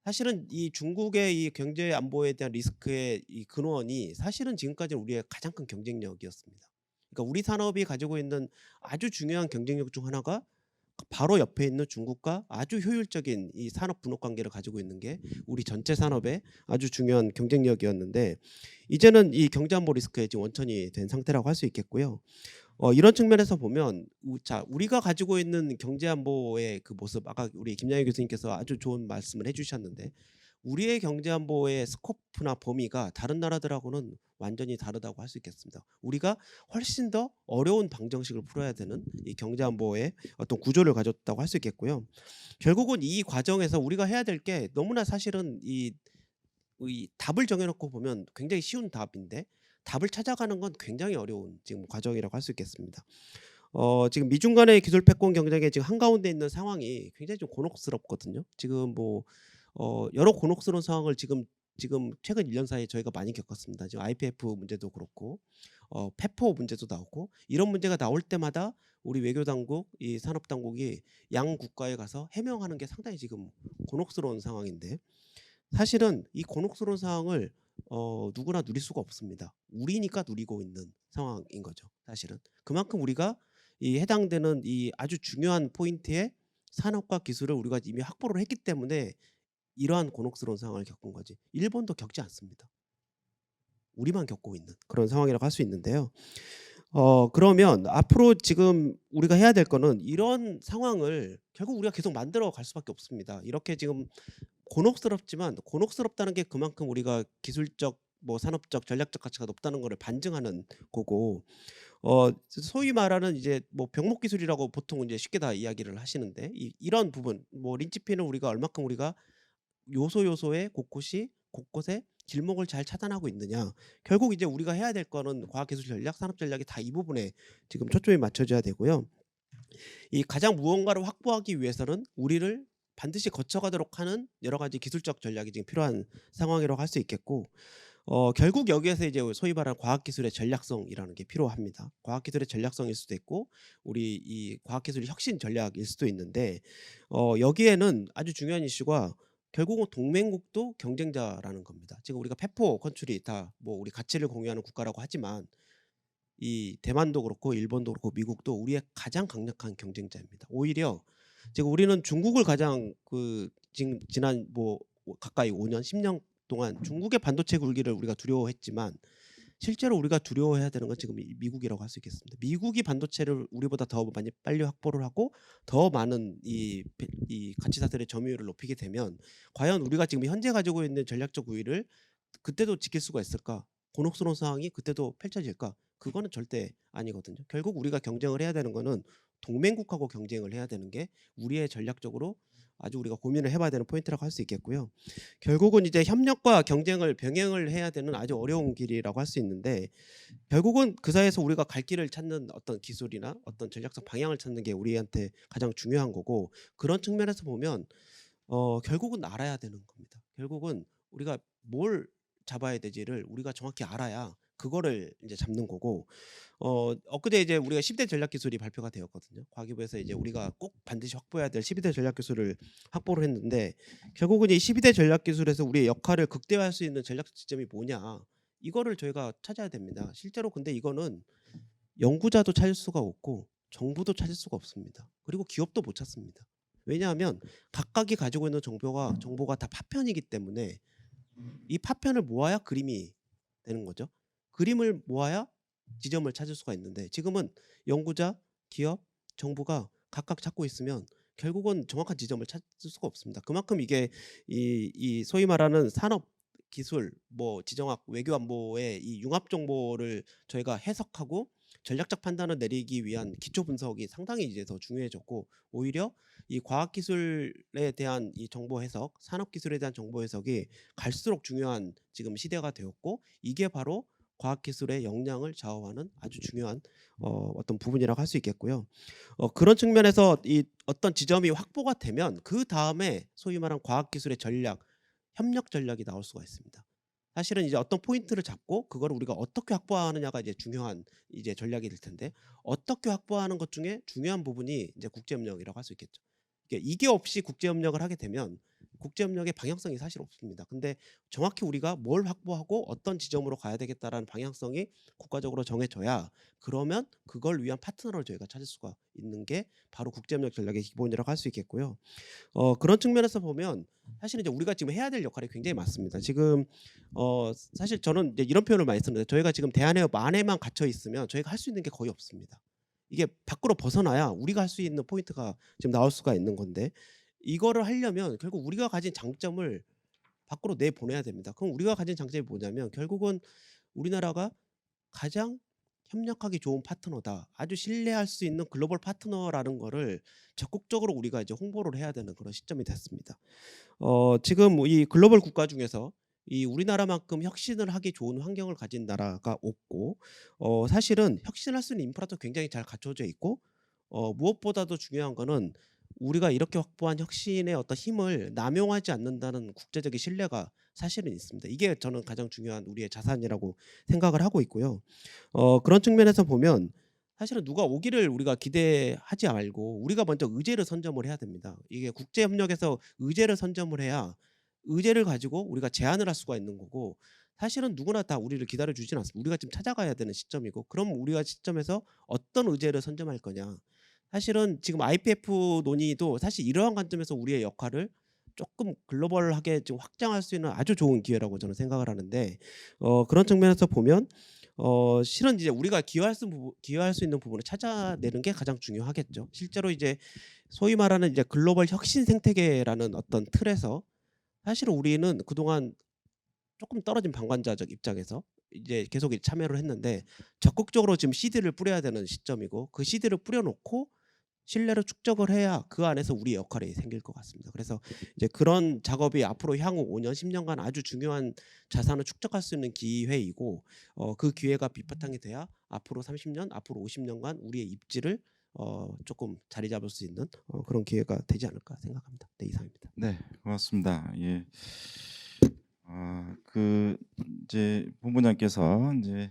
사실은 이 중국의 이 경제 안보에 대한 리스크의 이 근원이 사실은 지금까지 우리의 가장 큰 경쟁력이었습니다. 그러니까 우리 산업이 가지고 있는 아주 중요한 경쟁력 중 하나가 바로 옆에 있는 중국과 아주 효율적인 이 산업 분업 관계를 가지고 있는 게 우리 전체 산업의 아주 중요한 경쟁력이었는데 이제는 이 경제안보 리스크의 지금 원천이 된 상태라고 할 수 있겠고요. 이런 측면에서 보면 우리가 가지고 있는 경제안보의 그 모습 아까 우리 김양희 교수님께서 아주 좋은 말씀을 해주셨는데 우리의 경제안보의 스코프나 범위가 다른 나라들하고는 완전히 다르다고 할 수 있겠습니다. 우리가 훨씬 더 어려운 방정식을 풀어야 되는 이 경제안보의 어떤 구조를 가졌다고 할 수 있겠고요. 결국은 이 과정에서 우리가 해야 될 게 너무나 사실은 이 답을 정해놓고 보면 굉장히 쉬운 답인데 답을 찾아가는 건 굉장히 어려운 지금 과정이라고 할 수 있겠습니다. 지금 미중 간의 기술 패권 경쟁에 지금 한가운데 있는 상황이 굉장히 좀 곤혹스럽거든요. 지금 뭐 여러 곤혹스러운 상황을 지금 최근 1년 사이에 저희가 많이 겪었습니다. 지금 IPF 문제도 그렇고 페포 문제도 나오고 이런 문제가 나올 때마다 우리 외교 당국, 이 산업 당국이 양 국가에 가서 해명하는 게 상당히 지금 곤혹스러운 상황인데 사실은 이 곤혹스러운 상황을 누구나 누릴 수가 없습니다. 우리니까 누리고 있는 상황인 거죠. 사실은 그만큼 우리가 이 해당되는 이 아주 중요한 포인트에 산업과 기술을 우리가 이미 확보를 했기 때문에 이러한 곤혹스러운 상황을 겪은 거지. 일본도 겪지 않습니다. 우리만 겪고 있는 그런 상황이라고 할 수 있는데요. 그러면 앞으로 지금 우리가 해야 될 거는 이런 상황을 결국 우리가 계속 만들어 갈 수밖에 없습니다. 이렇게 지금 곤혹스럽지만 곤혹스럽다는 게 그만큼 우리가 기술적 뭐 산업적 전략적 가치가 높다는 거를 반증하는 거고 소위 말하는 이제 뭐 병목 기술이라고 보통 이제 쉽게 다 이야기를 하시는데 이런 부분 뭐 린치핀을 우리가 얼마큼 우리가 요소요소의 곳곳에 길목을 잘 차단하고 있느냐. 결국 이제 우리가 해야 될 거는 과학기술 전략, 산업 전략이 다 이 부분에 지금 초점이 맞춰져야 되고요. 이 가장 무언가를 확보하기 위해서는 우리를 반드시 거쳐가도록 하는 여러 가지 기술적 전략이 지금 필요한 상황이라고 할 수 있겠고 결국 여기에서 이제 소위 말하는 과학기술의 전략성이라는 게 필요합니다. 과학기술의 전략성일 수도 있고 우리 이 과학기술의 혁신 전략일 수도 있는데 여기에는 아주 중요한 이슈가 결국은 동맹국도 경쟁자라는 겁니다. 지금 우리가 페포 컨트리 다 뭐 우리 가치를 공유하는 국가라고 하지만 이 대만도 그렇고 일본도 그렇고 미국도 우리의 가장 강력한 경쟁자입니다. 오히려 지금 우리는 중국을 가장 지금 지난 뭐 가까이 5년, 10년 동안 중국의 반도체 굴기를 우리가 두려워했지만 실제로 우리가 두려워해야 되는 건 지금 미국이라고 할 수 있겠습니다. 미국이 반도체를 우리보다 더 많이 빨리 확보를 하고 더 많은 이 가치사슬의 점유율을 높이게 되면 과연 우리가 지금 현재 가지고 있는 전략적 우위를 그때도 지킬 수가 있을까? 곤혹스러운 상황이 그때도 펼쳐질까? 그거는 절대 아니거든요. 결국 우리가 경쟁을 해야 되는 거는 동맹국하고 경쟁을 해야 되는 게 우리의 전략적으로 아주 우리가 고민을 해봐야 되는 포인트라고 할 수 있겠고요. 결국은 이제 협력과 경쟁을 병행을 해야 되는 아주 어려운 길이라고 할 수 있는데 결국은 그 사이에서 우리가 갈 길을 찾는 어떤 기술이나 어떤 전략적 방향을 찾는 게 우리한테 가장 중요한 거고 그런 측면에서 보면 결국은 알아야 되는 겁니다. 결국은 우리가 뭘 잡아야 되지를 우리가 정확히 알아야 그거를 이제 잡는 거고 엊그제 이제 우리가 12대 전략 기술이 발표가 되었거든요. 과기부에서 이제 우리가 꼭 반드시 확보해야 될 12대 전략 기술을 확보를 했는데 결국은 이 12대 전략 기술에서 우리의 역할을 극대화할 수 있는 전략 지점이 뭐냐 이거를 저희가 찾아야 됩니다. 실제로 근데 이거는 연구자도 찾을 수가 없고 정부도 찾을 수가 없습니다. 그리고 기업도 못 찾습니다. 왜냐하면 각각이 가지고 있는 정보가 다 파편이기 때문에 이 파편을 모아야 그림이 되는 거죠. 그림을 모아야 지점을 찾을 수가 있는데 지금은 연구자, 기업, 정부가 각각 찾고 있으면 결국은 정확한 지점을 찾을 수가 없습니다. 그만큼 이게 이 소위 말하는 산업, 기술, 뭐 지정학, 외교 안보의 이 융합 정보를 저희가 해석하고 전략적 판단을 내리기 위한 기초 분석이 상당히 이제 더 중요해졌고 오히려 이 과학 기술에 대한 이 정보 해석, 산업 기술에 대한 정보 해석이 갈수록 중요한 지금 시대가 되었고 이게 바로 과학기술의 역량을 좌우하는 아주 중요한 어떤 부분이라고 할 수 있겠고요. 그런 측면에서 이 어떤 지점이 확보가 되면 그 다음에 소위 말하는 과학기술의 전략, 협력 전략이 나올 수가 있습니다. 사실은 이제 어떤 포인트를 잡고 그걸 우리가 어떻게 확보하느냐가 이제 중요한 이제 전략이 될 텐데 어떻게 확보하는 것 중에 중요한 부분이 이제 국제협력이라고 할 수 있겠죠. 이게 없이 국제협력을 하게 되면 국제협력의 방향성이 사실 없습니다. 근데 정확히 우리가 뭘 확보하고 어떤 지점으로 가야 되겠다라는 방향성이 국가적으로 정해져야 그러면 그걸 위한 파트너를 저희가 찾을 수가 있는 게 바로 국제협력 전략의 기본이라고 할 수 있겠고요. 그런 측면에서 보면 사실 이제 우리가 지금 해야 될 역할이 굉장히 많습니다. 지금 사실 저는 이제 이런 표현을 많이 쓰는데 저희가 지금 대한해협 안에만 갇혀 있으면 저희가 할 수 있는 게 거의 없습니다. 이게 밖으로 벗어나야 우리가 할 수 있는 포인트가 지금 나올 수가 있는 건데 이거를 하려면 결국 우리가 가진 장점을 밖으로 내보내야 됩니다. 그럼 우리가 가진 장점이 뭐냐면 결국은 우리나라가 가장 협력하기 좋은 파트너다. 아주 신뢰할 수 있는 글로벌 파트너라는 거를 적극적으로 우리가 이제 홍보를 해야 되는 그런 시점이 됐습니다. 지금 이 글로벌 국가 중에서 이 우리나라만큼 혁신을 하기 좋은 환경을 가진 나라가 없고 사실은 혁신할 수 있는 인프라도 굉장히 잘 갖춰져 있고 무엇보다도 중요한 거는 우리가 이렇게 확보한 혁신의 어떤 힘을 남용하지 않는다는 국제적인 신뢰가 사실은 있습니다. 이게 저는 가장 중요한 우리의 자산이라고 생각을 하고 있고요. 그런 측면에서 보면 사실은 누가 오기를 우리가 기대하지 말고 우리가 먼저 의제를 선점을 해야 됩니다. 이게 국제협력에서 의제를 선점을 해야 의제를 가지고 우리가 제안을 할 수가 있는 거고 사실은 누구나 다 우리를 기다려주진 않습니다. 우리가 지금 찾아가야 되는 시점이고 그럼 우리가 시점에서 어떤 의제를 선점할 거냐. 사실은 지금 IPF 논의도 사실 이러한 관점에서 우리의 역할을 조금 글로벌하게 지금 확장할 수 있는 아주 좋은 기회라고 저는 생각을 하는데 그런 측면에서 보면 실은 이제 우리가 기여할 수 있는 부분을 찾아내는 게 가장 중요하겠죠. 실제로 이제 소위 말하는 이제 글로벌 혁신 생태계라는 어떤 틀에서 사실은 우리는 그동안 조금 떨어진 방관자적 입장에서 이제 계속 참여를 했는데 적극적으로 지금 씨드를 뿌려야 되는 시점이고 그 씨드를 뿌려놓고 신뢰를 축적을 해야 그 안에서 우리의 역할이 생길 것 같습니다. 그래서 이제 그런 작업이 앞으로 향후 5년, 10년간 아주 중요한 자산을 축적할 수 있는 기회이고 그 기회가 밑바탕이 돼야 앞으로 30년, 앞으로 50년간 우리의 입지를 조금 자리 잡을 수 있는 그런 기회가 되지 않을까 생각합니다. 네, 이상입니다. 네, 고맙습니다. 예. 그 이제 본부장께서 이제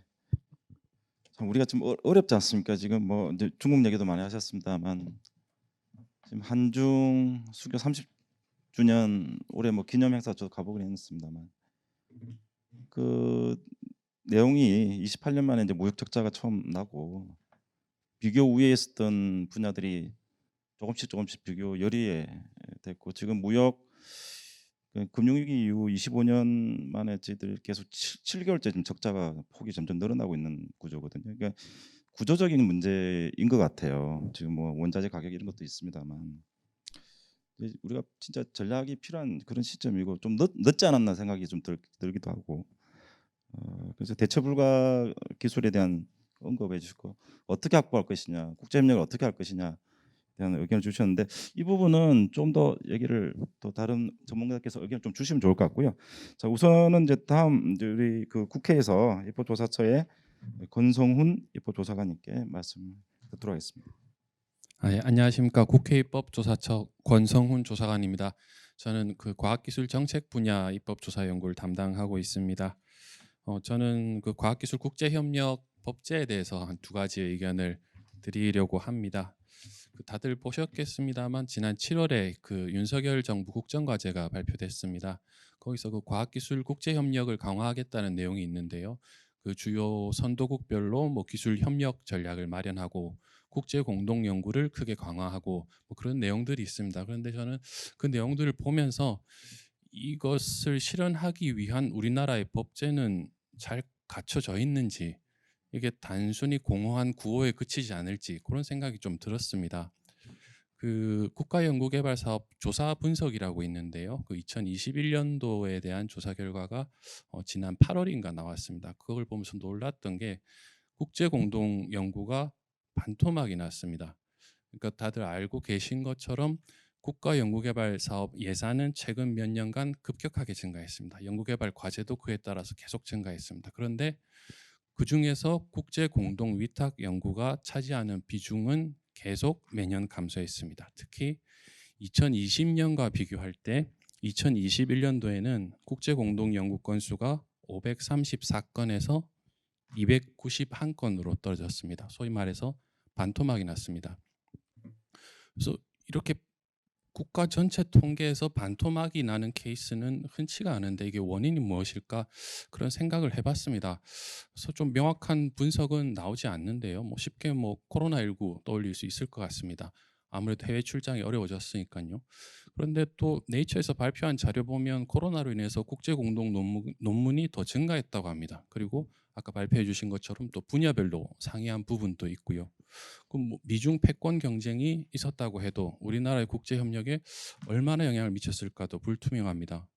참 우리가 좀 어렵지 않습니까? 지금 뭐 이제 중국 얘기도 많이 하셨습니다만 지금 한중 수교 30주년 올해 뭐 기념 행사 저도 가보긴 했습니다만 그 내용이 28년 만에 이제 무역 적자가 처음 나고 비교 우위에 있었던 분야들이 조금씩 비교 열의에 됐고 지금 무역 금융위기 이후 25년 만에 저희들 계속 7개월째 지금 적자가 폭이 점점 늘어나고 있는 구조거든요. 그러니까 구조적인 문제인 것 같아요. 지금 뭐 원자재 가격 이런 것도 있습니다만 이제 우리가 진짜 전략이 필요한 그런 시점이고 좀 늦지 않았나 생각이 좀 들기도 하고 그래서 대처 불가 기술에 대한 언급해 주시고 어떻게 확보할 것이냐, 국제협력을 어떻게 할 것이냐 대한 의견을 주셨는데 이 부분은 좀 더 얘기를 또 다른 전문가께서 의견을 좀 주시면 좋을 것 같고요. 자 우선은 이제 다음 이제 우리 그 국회에서 입법조사처의 권성훈 입법조사관님께 말씀 듣도록 하겠습니다. 예, 안녕하십니까. 국회 입법조사처 권성훈 조사관입니다. 저는 그 과학기술 정책 분야 입법조사 연구를 담당하고 있습니다. 저는 그 과학기술 국제협력 법제에 대해서 한 두 가지 의견을 드리려고 합니다. 다들 보셨겠습니다만 지난 7월에 그 윤석열 정부 국정과제가 발표됐습니다. 거기서 그 과학기술 국제협력을 강화하겠다는 내용이 있는데요. 그 주요 선도국별로 뭐 기술 협력 전략을 마련하고 국제 공동 연구를 크게 강화하고 뭐 그런 내용들이 있습니다. 그런데 저는 그 내용들을 보면서 이것을 실현하기 위한 우리나라의 법제는 잘 갖춰져 있는지 이게 단순히 공허한 구호에 그치지 않을지 그런 생각이 좀 들었습니다. 그 국가연구개발사업 조사 분석이라고 있는데요. 그 2021년도에 대한 조사 결과가 지난 8월인가 나왔습니다. 그걸 보면서 놀랐던 게 국제 공동 연구가 반토막이 났습니다. 그러니까 다들 알고 계신 것처럼 국가연구개발 사업 예산은 최근 몇 년간 급격하게 증가했습니다. 연구개발 과제도 그에 따라서 계속 증가했습니다. 그런데 그 중에서 국제 공동 위탁 연구가 차지하는 비중은 계속 매년 감소했습니다. 특히 2020년과 비교할 때 2021년도에는 국제 공동 연구 건수가 534건에서 291건으로 떨어졌습니다. 소위 말해서 반토막이 났습니다. 그래서 이렇게 국가 전체 통계에서 반토막이 나는 케이스는 흔치가 않은데 이게 원인이 무엇일까 그런 생각을 해봤습니다. 그래서 좀 명확한 분석은 나오지 않는데요. 뭐 쉽게 뭐 코로나19 떠올릴 수 있을 것 같습니다. 아무래도 해외 출장이 어려워졌으니까요. 그런데 또 네이처에서 발표한 자료 보면 코로나로 인해서 국제 공동 논문이 더 증가했다고 합니다. 그리고 아까 발표해 주신 것처럼 또 분야별로 상이한 부분도 있고요. 그럼 뭐 미중 패권 경쟁이 있었다고 해도 우리나라의 국제 협력에 얼마나 영향을 미쳤을까도 불투명합니다.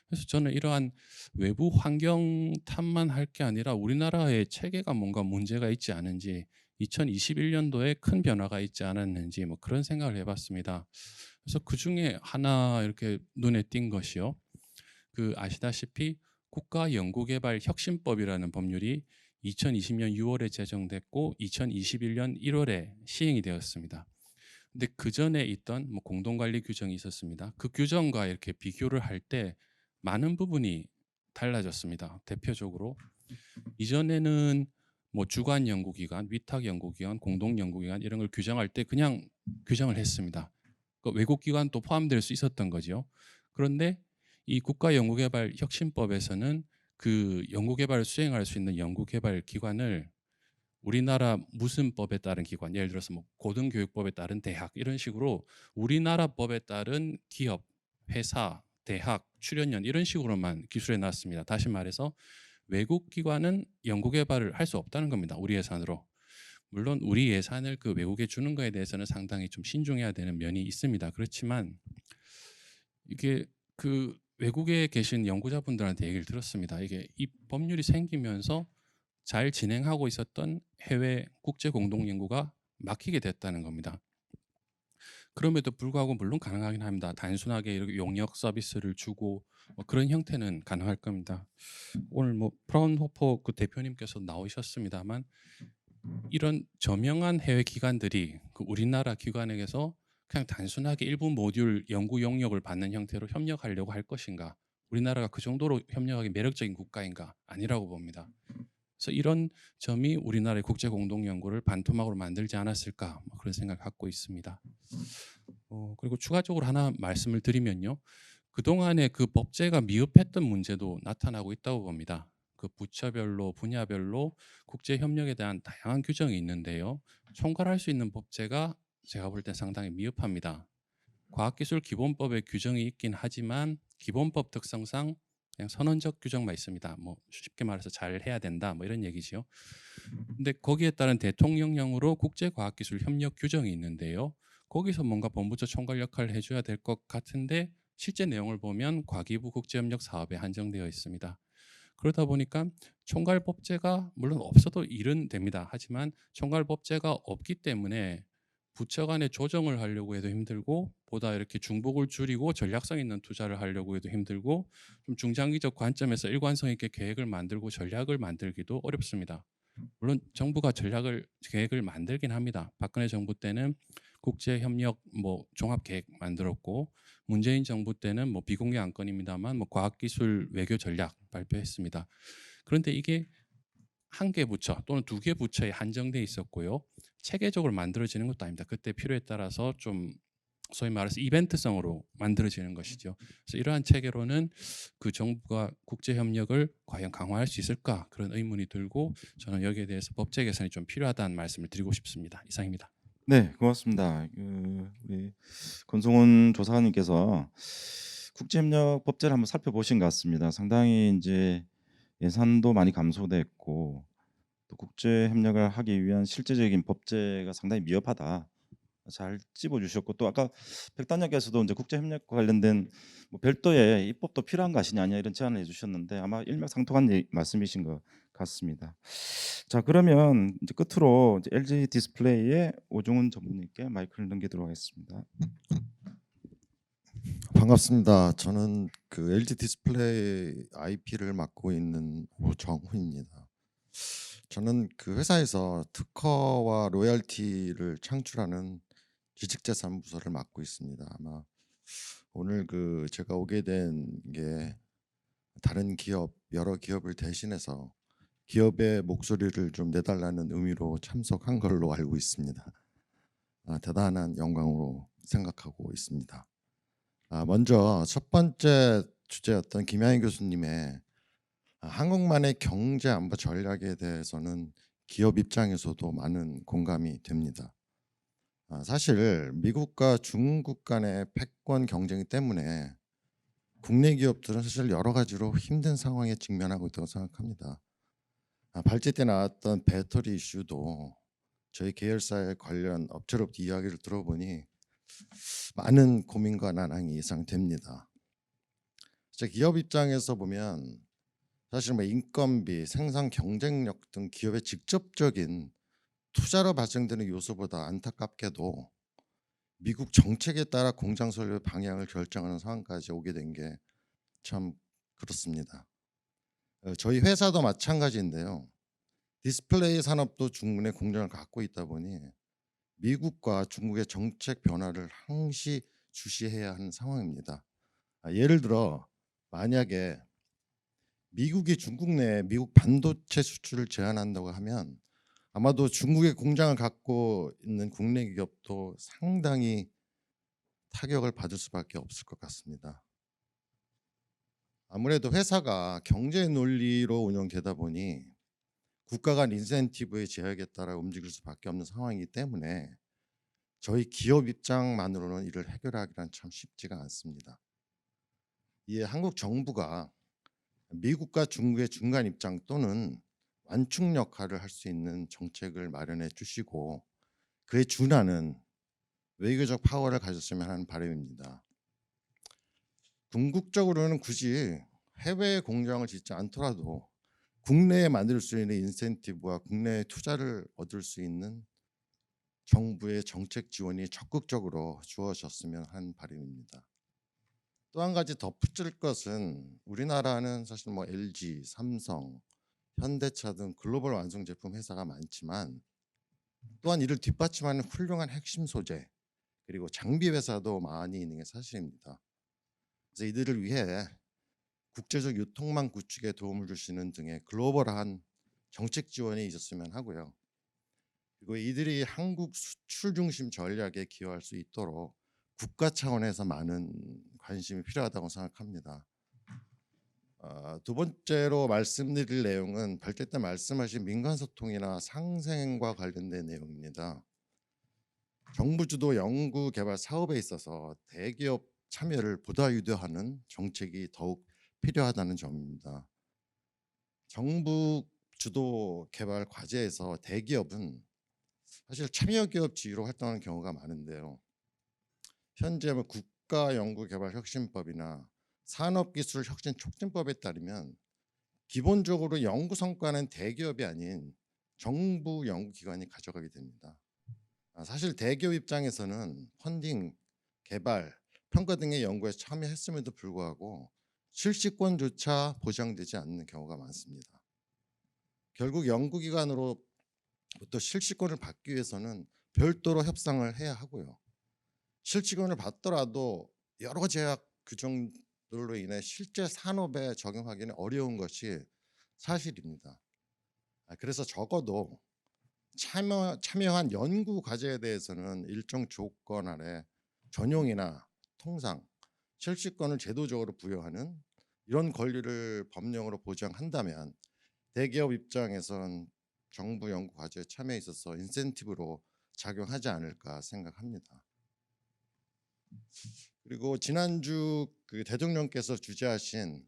그래서 저는 이러한 외부 환경 탓만 할 게 아니라 우리나라의 체계가 뭔가 문제가 있지 않은지 2021년도에 큰 변화가 있지 않았는지 뭐 그런 생각을 해봤습니다. 그래서 그 중에 하나 이렇게 눈에 띈 것이요. 그 아시다시피 국가연구개발혁신법이라는 법률이 2020년 6월에 제정됐고 2021년 1월에 시행이 되었습니다. 근데 그 전에 있던 뭐 공동관리 규정이 있었습니다. 그 규정과 이렇게 비교를 할 때 많은 부분이 달라졌습니다. 대표적으로 이전에는 뭐 주관 연구기관, 위탁 연구기관, 공동 연구기관 이런 걸 규정할 때 그냥 규정을 했습니다. 그러니까 외국 기관도 포함될 수 있었던 거죠. 그런데 이 국가연구개발혁신법에서는 그 연구개발을 수행할 수 있는 연구개발 기관을 우리나라 무슨 법에 따른 기관, 예를 들어서 뭐 고등교육법에 따른 대학 이런 식으로 우리나라 법에 따른 기업, 회사, 대학, 출연연 이런 식으로만 기술해 놨습니다. 다시 말해서 외국 기관은 연구개발을 할 수 없다는 겁니다. 우리 예산으로. 물론 우리 예산을 그 외국에 주는 거에 대해서는 상당히 좀 신중해야 되는 면이 있습니다. 그렇지만 이게 그 외국에 계신 연구자분들한테 얘기를 들었습니다. 이게 이 법률이 생기면서 잘 진행하고 있었던 해외 국제 공동 연구가 막히게 됐다는 겁니다. 그럼에도 불구하고 물론 가능하긴 합니다. 단순하게 이렇게 용역 서비스를 주고 뭐 그런 형태는 가능할 겁니다. 오늘 뭐 프라운호퍼 그 대표님께서 나오셨습니다만 이런 저명한 해외 기관들이 그 우리나라 기관에게서 그냥 단순하게 일부 모듈 연구 용역을 받는 형태로 협력하려고 할 것인가? 우리나라가 그 정도로 협력하기 매력적인 국가인가? 아니라고 봅니다. 그래서 이런 점이 우리나라의 국제 공동 연구를 반토막으로 만들지 않았을까 뭐 그런 생각을 갖고 있습니다. 그리고 추가적으로 하나 말씀을 드리면요, 그 동안에 그 법제가 미흡했던 문제도 나타나고 있다고 봅니다. 그 부처별로 분야별로 국제 협력에 대한 다양한 규정이 있는데요, 총괄할 수 있는 법제가 제가 볼 때 상당히 미흡합니다. 과학기술기본법에 규정이 있긴 하지만 기본법 특성상 그냥 선언적 규정만 있습니다. 뭐 쉽게 말해서 잘 해야 된다 뭐 이런 얘기지요. 근데 거기에 따른 대통령령으로 국제과학기술 협력 규정이 있는데요, 거기서 뭔가 본부처 총괄 역할을 해줘야 될 것 같은데 실제 내용을 보면 과기부 국제협력 사업에 한정되어 있습니다. 그러다 보니까 총괄법제가 물론 없어도 일은 됩니다. 하지만 총괄법제가 없기 때문에 부처 간의 조정을 하려고 해도 힘들고, 보다 이렇게 중복을 줄이고 전략성 있는 투자를 하려고 해도 힘들고, 좀 중장기적 관점에서 일관성 있게 계획을 만들고 전략을 만들기도 어렵습니다. 물론 정부가 계획을 만들긴 합니다. 박근혜 정부 때는 국제협력 뭐 종합계획 만들었고, 문재인 정부 때는 뭐 비공개 안건입니다만 뭐 과학기술 외교 전략 발표했습니다. 그런데 이게 한 개 부처 또는 두 개 부처에 한정돼 있었고요, 체계적으로 만들어지는 것도 아닙니다. 그때 필요에 따라서 좀 소위 말해서 이벤트성으로 만들어지는 것이죠. 그래서 이러한 체계로는 그 정부가 국제 협력을 과연 강화할 수 있을까, 그런 의문이 들고, 저는 여기에 대해서 법제 개선이 좀 필요하다는 말씀을 드리고 싶습니다. 이상입니다. 네, 고맙습니다. 우리 권성훈 조사관님께서 국제협력 법제를 한번 살펴보신 것 같습니다. 상당히 이제 예산도 많이 감소됐고 또 국제협력을 하기 위한 실제적인 법제가 상당히 미흡하다. 잘 찝어주셨고, 또 아까 백단장께서도 이제 국제협력과 관련된 뭐 별도의 입법도 필요한 것이냐 아니냐 이런 제안을 해주셨는데 아마 일맥상통한 말씀이신 것 같습니다. 자, 그러면 이제 끝으로 이제 LG 디스플레이의 오종훈 전무님께 마이크를 넘기도록 하겠습니다. 반갑습니다. 저는 그 LG 디스플레이 IP를 맡고 있는 오정훈입니다. 저는 그 회사에서 특허와 로열티를 창출하는 지식재산 부서를 맡고 있습니다. 아마 오늘 그 제가 오게 된 게 다른 기업, 여러 기업을 대신해서 기업의 목소리를 좀 내달라는 의미로 참석한 걸로 알고 있습니다. 대단한 영광으로 생각하고 있습니다. 먼저 첫 번째 주제였던 김양희 교수님의 한국만의 경제 안보 전략에 대해서는 기업 입장에서도 많은 공감이 됩니다. 사실 미국과 중국 간의 패권 경쟁 때문에 국내 기업들은 사실 여러 가지로 힘든 상황에 직면하고 있다고 생각합니다. 발제 때 나왔던 배터리 이슈도 저희 계열사의 관련 업체로부터 이야기를 들어보니 많은 고민과 난항이 예상됩니다. 기업 입장에서 보면 사실 뭐 인건비, 생산 경쟁력 등 기업의 직접적인 투자로 발생되는 요소보다 안타깝게도 미국 정책에 따라 공장 설계 방향을 결정하는 상황까지 오게 된 게 참 그렇습니다. 저희 회사도 마찬가지인데요. 디스플레이 산업도 중국내 공장을 갖고 있다 보니 미국과 중국의 정책 변화를 항시 주시해야 하는 상황입니다. 예를 들어 만약에 미국이 중국 내에 미국 반도체 수출을 제한한다고 하면 아마도 중국의 공장을 갖고 있는 국내 기업도 상당히 타격을 받을 수밖에 없을 것 같습니다. 아무래도 회사가 경제 논리로 운영되다 보니 국가 간 인센티브의 제약에 따라 움직일 수밖에 없는 상황이기 때문에 저희 기업 입장만으로는 이를 해결하기란 참 쉽지가 않습니다. 이에 한국 정부가 미국과 중국의 중간 입장 또는 완충 역할을 할 수 있는 정책을 마련해 주시고 그에 준하는 외교적 파워를 가졌으면 하는 바람입니다. 궁극적으로는 굳이 해외에 공장을 짓지 않더라도 국내에 만들 수 있는 인센티브와 국내에 투자를 얻을 수 있는 정부의 정책 지원이 적극적으로 주어졌으면 하는 바람입니다. 또 한 가지 덧붙일 것은 우리나라는 사실 뭐 LG, 삼성, 현대차 등 글로벌 완성 제품 회사가 많지만 또한 이를 뒷받침하는 훌륭한 핵심 소재 그리고 장비 회사도 많이 있는 게 사실입니다. 그래서 이들을 위해 국제적 유통망 구축에 도움을 주시는 등의 글로벌한 정책 지원이 있었으면 하고요. 그리고 이들이 한국 수출 중심 전략에 기여할 수 있도록 국가 차원에서 많은 관심이 필요하다고 생각합니다. 두 번째로 말씀드릴 내용은 발제 때 말씀하신 민간 소통이나 상생과 관련된 내용입니다. 정부 주도 연구 개발 사업에 있어서 대기업 참여를 보다 유도하는 정책이 더욱 필요하다는 점입니다. 정부 주도 개발 과제에서 대기업은 사실 참여 기업 지위로 활동하는 경우가 많은데요. 현재 국가연구개발혁신법이나 산업기술혁신촉진법에 따르면 기본적으로 연구 성과는 대기업이 아닌 정부 연구기관이 가져가게 됩니다. 사실 대기업 입장에서는 펀딩, 개발, 평가 등의 연구에 참여했음에도 불구하고 실시권조차 보장되지 않는 경우가 많습니다. 결국 연구기관으로부터 실시권을 받기 위해서는 별도로 협상을 해야 하고요. 실시권을 받더라도 여러 제약 규정들로 인해 실제 산업에 적용하기는 어려운 것이 사실입니다. 그래서 적어도 참여한 연구 과제에 대해서는 일정 조건 아래 전용이나 통상, 실시권을 제도적으로 부여하는 이런 권리를 법령으로 보장한다면 대기업 입장에선 정부 연구 과제에 참여에 있어서 인센티브로 작용하지 않을까 생각합니다. 그리고 지난주 대통령께서 주재하신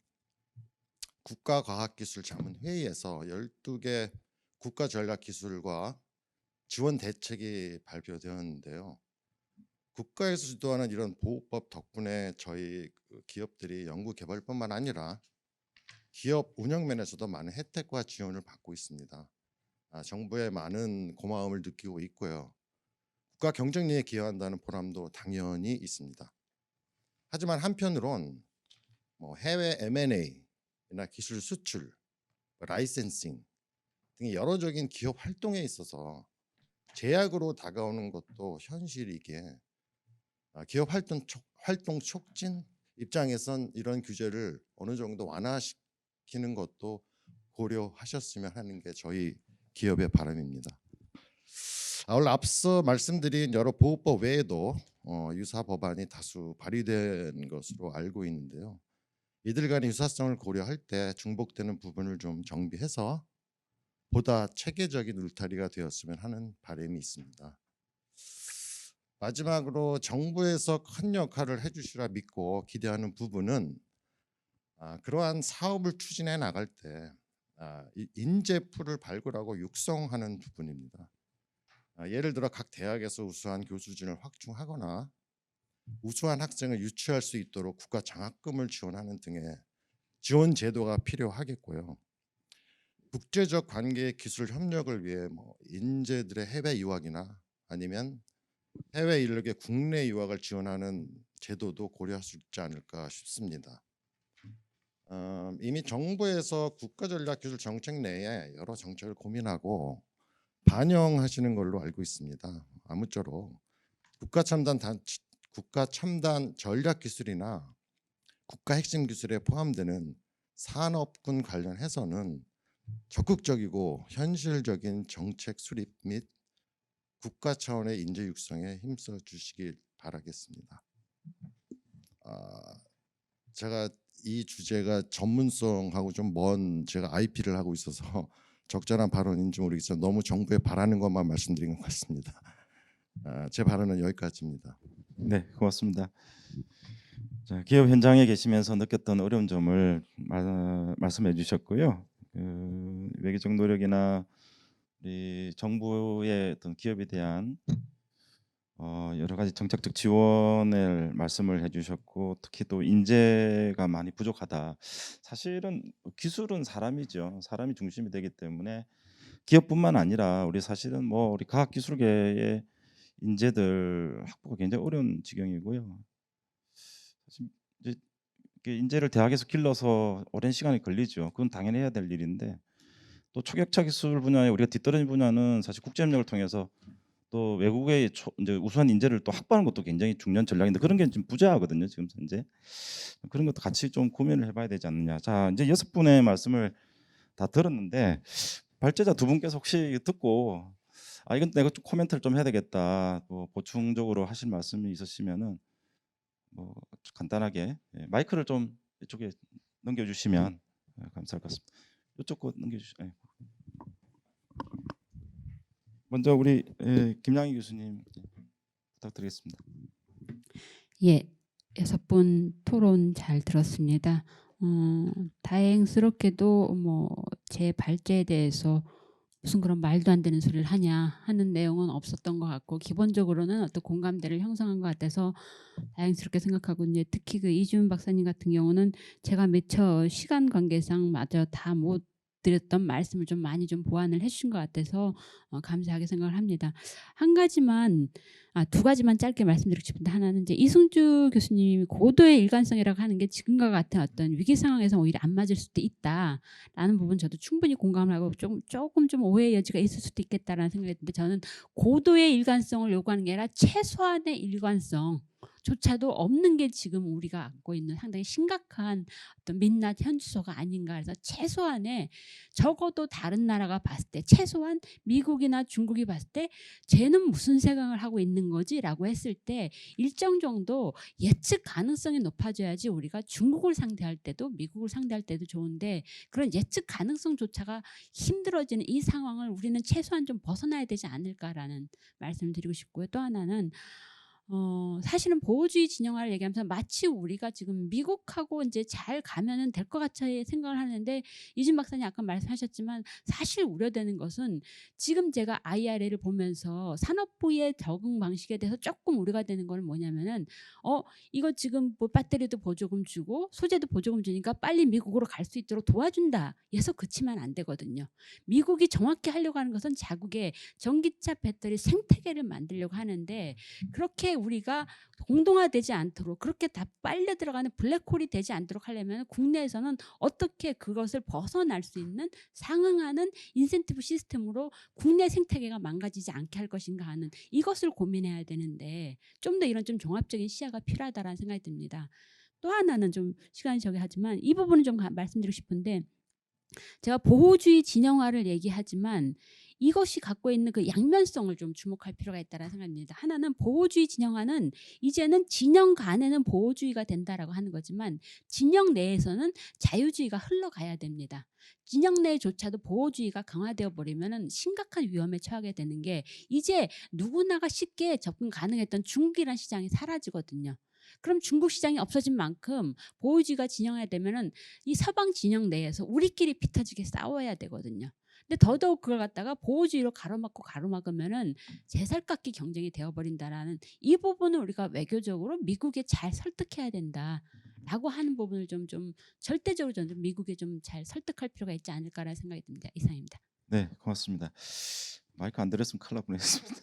국가과학기술자문회의에서 12개 국가전략기술과 지원 대책이 발표되었는데요. 국가에서 주도하는 이런 보호법 덕분에 저희 기업들이 연구개발뿐만 아니라 기업 운영면에서도 많은 혜택과 지원을 받고 있습니다. 정부의 많은 고마움을 느끼고 있고요. 국가 경쟁력에 기여한다는 보람도 당연히 있습니다. 하지만 한편으론 해외 M&A나 기술 수출, 라이센싱 등의 여러적인 기업 활동에 있어서 제약으로 다가오는 것도 현실이기에 기업 활동 촉진 입장에선 이런 규제를 어느 정도 완화시키는 것도 고려하셨으면 하는 게 저희 기업의 바람입니다. 오늘 앞서 말씀드린 여러 보호법 외에도 유사 법안이 다수 발의된 것으로 알고 있는데요. 이들 간의 유사성을 고려할 때 중복되는 부분을 좀 정비해서 보다 체계적인 울타리가 되었으면 하는 바람이 있습니다. 마지막으로 정부에서 큰 역할을 해주시라 믿고 기대하는 부분은 그러한 사업을 추진해 나갈 때 인재풀을 발굴하고 육성하는 부분입니다. 예를 들어 각 대학에서 우수한 교수진을 확충하거나 우수한 학생을 유치할 수 있도록 국가 장학금을 지원하는 등의 지원 제도가 필요하겠고요. 국제적 관계의 기술 협력을 위해 인재들의 해외 유학이나 아니면 해외 인력의 국내 유학을 지원하는 제도도 고려할 수 있지 않을까 싶습니다. 이미 정부에서 국가전략기술 정책 내에 여러 정책을 고민하고 반영하시는 걸로 알고 있습니다. 아무쪼록 국가 첨단 전략 기술이나 국가 핵심 기술에 포함되는 산업군 관련해서는 적극적이고 현실적인 정책 수립 및 국가 차원의 인재 육성에 힘써 주시길 바라겠습니다. 제가 이 주제가 전문성하고 좀 먼 제가 IP를 하고 있어서 적절한 발언인지 모르겠지만 너무 정부에 바라는 것만 말씀드린 것 같습니다. 제 발언은 여기까지입니다. 네, 고맙습니다. 자, 기업 현장에 계시면서 느꼈던 어려운 점을 말씀해 주셨고요. 외교적 노력이나 우리 정부의 어떤 기업에 대한 여러 가지 정책적 지원을 말씀을 해주셨고, 특히 또 인재가 많이 부족하다. 사실은 기술은 사람이죠. 사람이 중심이 되기 때문에 기업뿐만 아니라 우리 사실은 뭐 우리 과학기술계의 인재들 확보가 굉장히 어려운 지경이고요. 사실 이제 이렇게 인재를 대학에서 길러서 오랜 시간이 걸리죠. 그건 당연히 해야 될 일인데, 또 초격차 기술 분야에 우리가 뒤떨어진 분야는 사실 국제협력을 통해서 또 외국의 이제 우수한 인재를 또 확보하는 것도 굉장히 중요한 전략인데, 그런 게 지금 부재하거든요. 지금 현재 그런 것도 같이 좀 고민을 해봐야 되지 않느냐. 자, 이제 6분의 말씀을 다 들었는데 발제자 두 분께서 혹시 듣고 이건 내가 좀 코멘트를 좀 해야 되겠다, 또 보충적으로 하실 말씀이 있으시면은 뭐 간단하게 마이크를 좀 이쪽에 넘겨주시면 감사할 것 같습니다. 이쪽 거 넘겨주시죠. 먼저 우리 김양희 교수님 부탁드리겠습니다. 예, 6분 토론 잘 들었습니다. 다행스럽게도 뭐 제 발제에 대해서 무슨 그런 말도 안 되는 소리를 하냐 하는 내용은 없었던 것 같고, 기본적으로는 어떤 공감대를 형성한 것 같아서 다행스럽게 생각하고, 이제 특히 그 이준 박사님 같은 경우는 제가 미처 시간 관계상 마저 다 못 드렸던 말씀을 좀 많이 좀 보완을 해주신 것 같아서 감사하게 생각을 합니다. 한 가지만, 두 가지만 짧게 말씀드리고 싶은데, 하나는 이제 이승주 교수님이 고도의 일관성이라고 하는 게 지금과 같은 어떤 위기 상황에서 오히려 안 맞을 수도 있다라는 부분 저도 충분히 공감을 하고, 조금 좀 오해의 여지가 있을 수도 있겠다라는 생각이 드는데, 저는 고도의 일관성을 요구하는 게 아니라 최소한의 일관성 조차도 없는 게 지금 우리가 안고 있는 상당히 심각한 어떤 민낯 현주소가 아닌가. 그래서 최소한의, 적어도 다른 나라가 봤을 때, 최소한 미국이나 중국이 봤을 때 쟤는 무슨 생각을 하고 있는 거지? 라고 했을 때 일정 정도 예측 가능성이 높아져야지 우리가 중국을 상대할 때도 미국을 상대할 때도 좋은데, 그런 예측 가능성조차가 힘들어지는 이 상황을 우리는 최소한 좀 벗어나야 되지 않을까라는 말씀을 드리고 싶고요. 또 하나는 사실은 보호주의 진영화를 얘기하면서 마치 우리가 지금 미국하고 이제 잘 가면은 될 것 같이 생각을 하는데, 이준 박사님 아까 말씀하셨지만 사실 우려되는 것은, 지금 제가 IRA를 보면서 산업부의 적응 방식에 대해서 조금 우려가 되는 건 뭐냐면은, 이거 지금 뭐 배터리도 보조금 주고 소재도 보조금 주니까 빨리 미국으로 갈 수 있도록 도와준다 해서 그치만 안 되거든요. 미국이 정확히 하려고 하는 것은 자국의 전기차 배터리 생태계를 만들려고 하는데, 그렇게 우리가 공동화되지 않도록, 그렇게 다 빨려 들어가는 블랙홀이 되지 않도록 하려면 국내에서는 어떻게 그것을 벗어날 수 있는 상응하는 인센티브 시스템으로 국내 생태계가 망가지지 않게 할 것인가 하는 이것을 고민해야 되는데, 좀 더 이런 좀 종합적인 시야가 필요하다라는 생각이 듭니다. 또 하나는 좀 시간이 저기 하지만 이 부분은 좀 말씀드리고 싶은데, 제가 보호주의 진영화를 얘기하지만 이것이 갖고 있는 그 양면성을 좀 주목할 필요가 있다는 생각입니다. 하나는 보호주의 진영화는 이제는 진영 간에는 보호주의가 된다라고 하는 거지만, 진영 내에서는 자유주의가 흘러가야 됩니다. 진영 내조차도 보호주의가 강화되어 버리면은 심각한 위험에 처하게 되는 게, 이제 누구나가 쉽게 접근 가능했던 중국이라는 시장이 사라지거든요. 그럼 중국 시장이 없어진 만큼 보호주의가 진영화되면은 이 서방 진영 내에서 우리끼리 피 터지게 싸워야 되거든요. 근데 더더욱 그걸 갖다가 보호주의로 가로막으면은 제살깎기 경쟁이 되어버린다라는 이 부분을 우리가 외교적으로 미국에 잘 설득해야 된다라고 하는 부분을 좀 절대적으로 저는 미국에 좀 잘 설득할 필요가 있지 않을까라는 생각이 듭니다. 이상입니다. 네, 고맙습니다. 마이크 안 들었으면 큰일 날 뻔했습니다.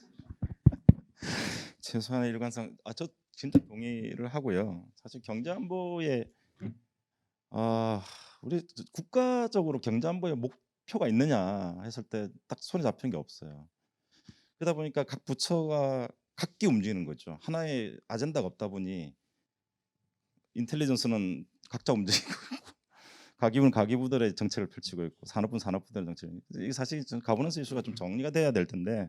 최소한의 일관성, 저 진짜 동의를 하고요. 사실 경제안보에 우리 국가적으로 경제안보에 목표가 있느냐 했을 때 딱 손에 잡히는 게 없어요. 그러다 보니까 각 부처가 각기 움직이는 거죠. 하나의 아젠다가 없다 보니 인텔리전스는 각자 움직이고 있고, 가기부는 가기부들의 정책을 펼치고 있고, 산업부는 산업부들의 정책을. 이게 사실 가버넌스 이슈가 좀 정리가 돼야 될 텐데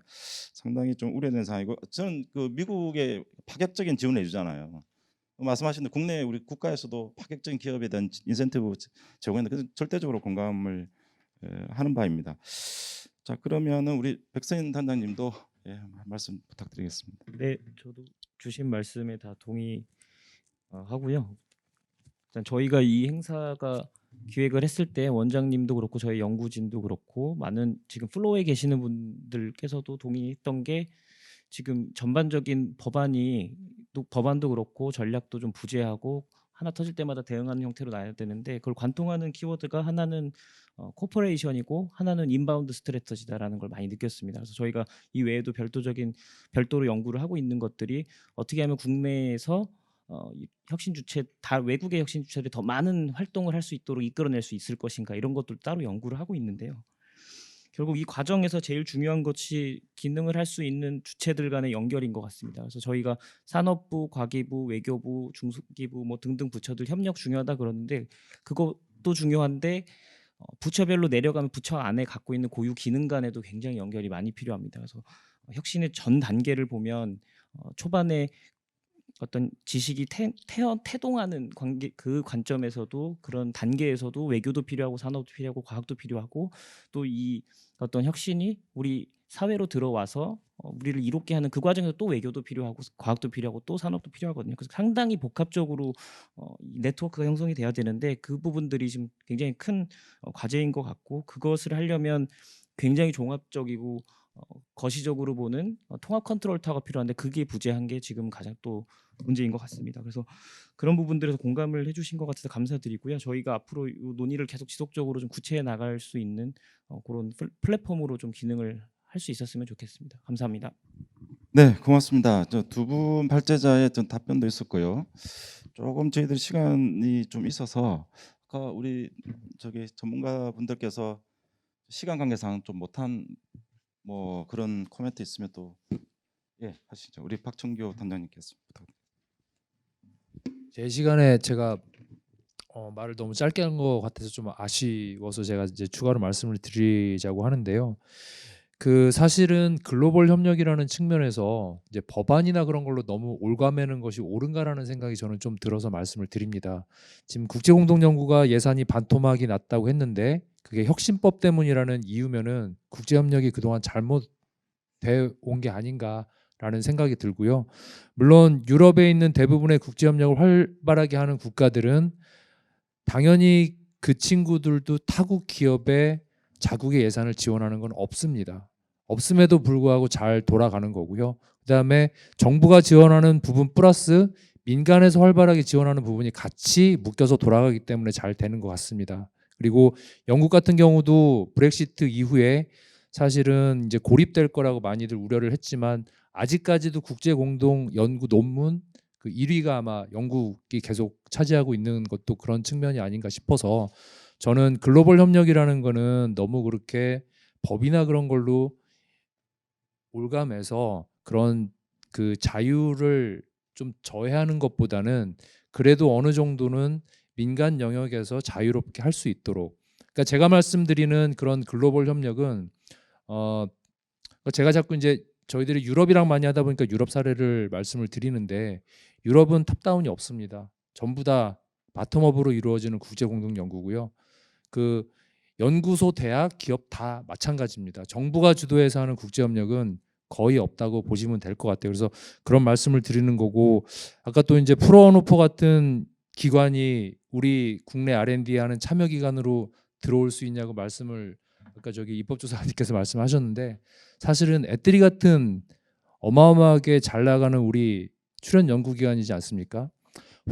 상당히 좀 우려되는 상황이고, 저는 그 미국의 파격적인 지원을 해주잖아요. 말씀하신 대로 국내 우리 국가에서도 파격적인 기업에 대한 인센티브 제공했는데, 절대적으로 공감을 하는 바입니다. 자, 그러면은 우리 백서인 단장님도 말씀 부탁드리겠습니다. 네, 저도 주신 말씀에 다 동의하고요. 일단 저희가 이 행사가 기획을 했을 때 원장님도 그렇고 저희 연구진도 그렇고 많은 지금 플로어에 계시는 분들께서도 동의했던 게 지금 전반적인 법안도 그렇고 전략도 좀 부재하고 하나 터질 때마다 대응하는 형태로 나야 되는데 그걸 관통하는 키워드가 하나는 코퍼레이션이고 하나는 인바운드 스트래터지다라는 걸 많이 느꼈습니다. 그래서 저희가 이 외에도 별도로 연구를 하고 있는 것들이 어떻게 하면 국내에서 이 혁신 주체 외국의 혁신 주체들이 더 많은 활동을 할 수 있도록 이끌어낼 수 있을 것인가 이런 것들 따로 연구를 하고 있는데요. 결국 이 과정에서 제일 중요한 것이 기능을 할 수 있는 주체들 간의 연결인 것 같습니다. 그래서 저희가 산업부, 과기부, 외교부, 중수기부 뭐 등등 부처들 협력 중요하다 그러는데 그것도 중요한데 부처별로 내려가면 부처 안에 갖고 있는 고유 기능 간에도 굉장히 연결이 많이 필요합니다. 그래서 혁신의 전 단계를 보면 초반에 어떤 지식이 태동하는 관계 그 관점에서도 그런 단계에서도 외교도 필요하고 산업도 필요하고 과학도 필요하고 또 이 어떤 혁신이 우리 사회로 들어와서 우리를 이롭게 하는 그 과정에서 또 외교도 필요하고 과학도 필요하고 또 산업도 필요하거든요. 그래서 상당히 복합적으로 이 네트워크가 형성이 돼야 되는데 그 부분들이 지금 굉장히 큰 과제인 것 같고 그것을 하려면 굉장히 종합적이고 거시적으로 보는 통합 컨트롤 타워가 필요한데 그게 부재한 게 지금 가장 또 문제인 것 같습니다. 그래서 그런 부분들에서 공감을 해주신 것 같아서 감사드리고요. 저희가 앞으로 이 논의를 계속 지속적으로 좀 구체해 나갈 수 있는 그런 플랫폼으로 좀 기능을 할 수 있었으면 좋겠습니다. 감사합니다. 네, 고맙습니다. 저 두 분 발제자의 좀 답변도 있었고요. 조금 저희들 시간이 좀 있어서 아까 우리 저기 전문가분들께서 시간 관계상 좀 못한 뭐 그런 코멘트 있으면 또 하시죠. 우리 박천교 단장님께서 부탁드립니다. 제 시간에 제가 말을 너무 짧게 한 것 같아서 좀 아쉬워서 제가 이제 추가로 말씀을 드리자고 하는데요. 그 사실은 글로벌 협력이라는 측면에서 이제 법안이나 그런 걸로 너무 올가매는 것이 옳은가라는 생각이 저는 좀 들어서 말씀을 드립니다. 지금 국제공동연구가 예산이 반토막이 났다고 했는데 그게 혁신법 때문이라는 이유면은 국제협력이 그동안 잘못돼 온 게 아닌가라는 생각이 들고요. 물론 유럽에 있는 대부분의 국제협력을 활발하게 하는 국가들은 당연히 그 친구들도 타국 기업에 자국의 예산을 지원하는 건 없습니다. 없음에도 불구하고 잘 돌아가는 거고요. 그다음에 정부가 지원하는 부분 플러스 민간에서 활발하게 지원하는 부분이 같이 묶여서 돌아가기 때문에 잘 되는 것 같습니다. 그리고 영국 같은 경우도 브렉시트 이후에 사실은 이제 고립될 거라고 많이들 우려를 했지만 아직까지도 국제 공동 연구 논문 그 1위가 아마 영국이 계속 차지하고 있는 것도 그런 측면이 아닌가 싶어서 저는 글로벌 협력이라는 거는 너무 그렇게 법이나 그런 걸로 올감해서 그런 그 자유를 좀 저해하는 것보다는 그래도 어느 정도는 민간 영역에서 자유롭게 할 수 있도록 그러니까 제가 말씀드리는 그런 글로벌 협력은 제가 자꾸 이제 저희들이 유럽이랑 많이 하다 보니까 유럽 사례를 말씀을 드리는데 유럽은 탑다운이 없습니다. 전부 다 바텀업으로 이루어지는 국제 공동 연구고요. 그 연구소, 대학, 기업 다 마찬가지입니다. 정부가 주도해서 하는 국제 협력은 거의 없다고 보시면 될 것 같아요. 그래서 그런 말씀을 드리는 거고 아까 또 이제 프로언오퍼 같은 기관이 우리 국내 R&D 하는 참여 기관으로 들어올 수 있냐고 말씀을 아까 저기 입법조사님께서 말씀하셨는데 사실은 애들이 같은 어마어마하게 잘 나가는 우리 출연 연구기관이지 않습니까?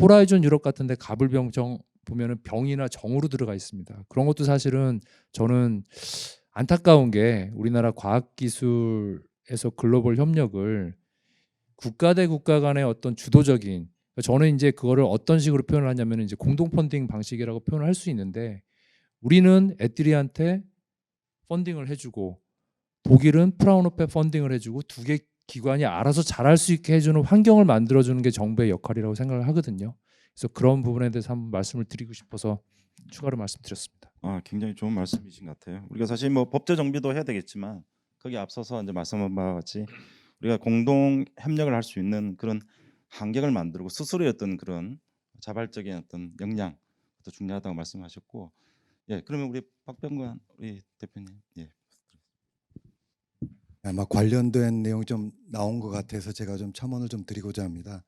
호라이즌 유럽 같은데 가불병정 보면은 병이나 정으로 들어가 있습니다. 그런 것도 사실은 저는 안타까운 게 우리나라 과학기술에서 글로벌 협력을 국가 대 국가 간의 어떤 주도적인 저는 이제 그거를 어떤 식으로 표현을 하냐면 이제 공동 펀딩 방식이라고 표현을 할 수 있는데 우리는 애들이한테 펀딩을 해주고 독일은 프라운호페 펀딩을 해주고 두 개 기관이 알아서 잘할 수 있게 해주는 환경을 만들어주는 게 정부의 역할이라고 생각을 하거든요. 그래서 그런 부분에 대해서 한번 말씀을 드리고 싶어서 추가로 말씀드렸습니다. 굉장히 좋은 말씀이신 것 같아요. 우리가 사실 뭐 법제 정비도 해야 되겠지만 거기에 앞서서 이제 말씀한 바와 같이 우리가 공동 협력을 할 수 있는 그런 환경을 만들고 스스로의 어떤 그런 자발적인 어떤 역량도 중요하다고 말씀하셨고 예, 그러면 우리 박병관 우리 대표님. 예. 아마 관련된 내용이 좀 나온 것 같아서 제가 좀 첨언을 좀 드리고자 합니다.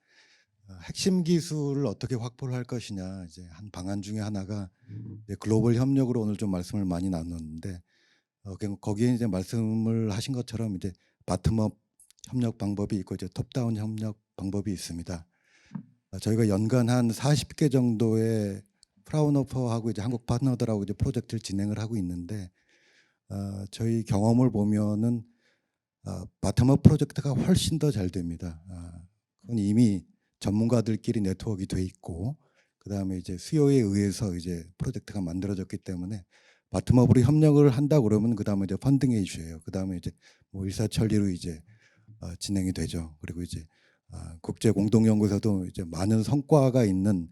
핵심 기술을 어떻게 확보를 할 것이냐, 이제 한 방안 중에 하나가 이제 글로벌 협력으로 오늘 좀 말씀을 많이 나눴는데 거기에 이제 말씀을 하신 것처럼 이제 바텀업 협력 방법이 있고 이제 톱다운 협력 방법이 있습니다. 저희가 연간 한 40개 정도의 프라운호퍼하고 이제 한국 파트너들하고 이제 프로젝트를 진행을 하고 있는데 저희 경험을 보면은 바텀업 프로젝트가 훨씬 더 잘 됩니다. 그건 이미 전문가들끼리 네트워크가 돼 있고 그다음에 이제 수요에 의해서 이제 프로젝트가 만들어졌기 때문에 바텀업으로 협력을 한다 그러면 그다음에 이제 펀딩의 이슈예요. 그다음에 이제 뭐 일사천리로 이제 진행이 되죠. 그리고 이제 국제 공동연구소도 이제 많은 성과가 있는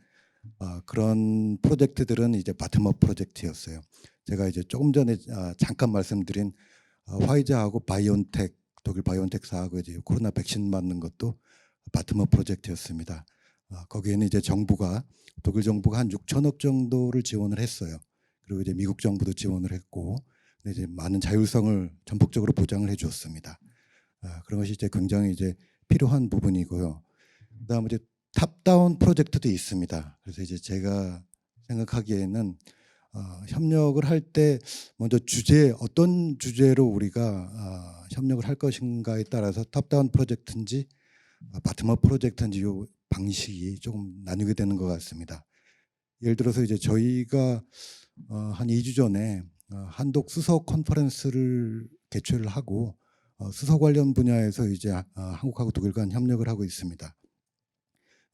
그런 프로젝트들은 이제 바텀업 프로젝트였어요. 제가 이제 조금 전에 잠깐 말씀드린 화이자하고 바이온텍 독일 바이온텍사하고 이제 코로나 백신 맞는 것도 바텀업 프로젝트였습니다. 거기에는 이제 정부가 독일 정부가 한 6천억 정도를 지원을 했어요. 그리고 이제 미국 정부도 지원을 했고 이제 많은 자율성을 전폭적으로 보장을 해주었습니다. 그런 것이 이제 굉장히 이제 필요한 부분이고요. 그다음에 이제 탑다운 프로젝트도 있습니다. 그래서 이제 제가 생각하기에는 협력을 할 때 먼저 어떤 주제로 우리가 협력을 할 것인가에 따라서 탑다운 프로젝트인지 바텀업 프로젝트인지 요 방식이 조금 나뉘게 되는 것 같습니다. 예를 들어서 이제 저희가 한 2주 전에 한독 수소 컨퍼런스를 개최를 하고 수소 관련 분야에서 이제 한국하고 독일 간 협력을 하고 있습니다.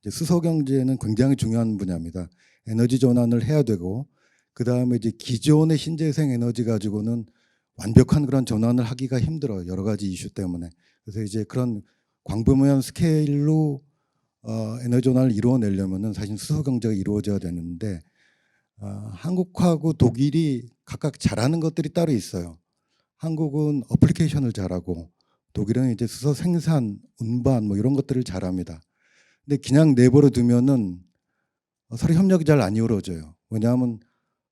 이제 수소 경제는 굉장히 중요한 분야입니다. 에너지 전환을 해야 되고 그 다음에 이제 기존의 신재생 에너지 가지고는 완벽한 그런 전환을 하기가 힘들어요. 여러 가지 이슈 때문에. 그래서 이제 그런 광범위한 스케일로 에너지 전환을 이루어내려면은 사실 수소 경제가 이루어져야 되는데 한국하고 독일이 각각 잘하는 것들이 따로 있어요. 한국은 어플리케이션을 잘하고 독일은 이제 수소 생산, 운반 뭐 이런 것들을 잘합니다. 근데 그냥 내버려 두면은 서로 협력이 잘 안 이루어져요. 왜냐하면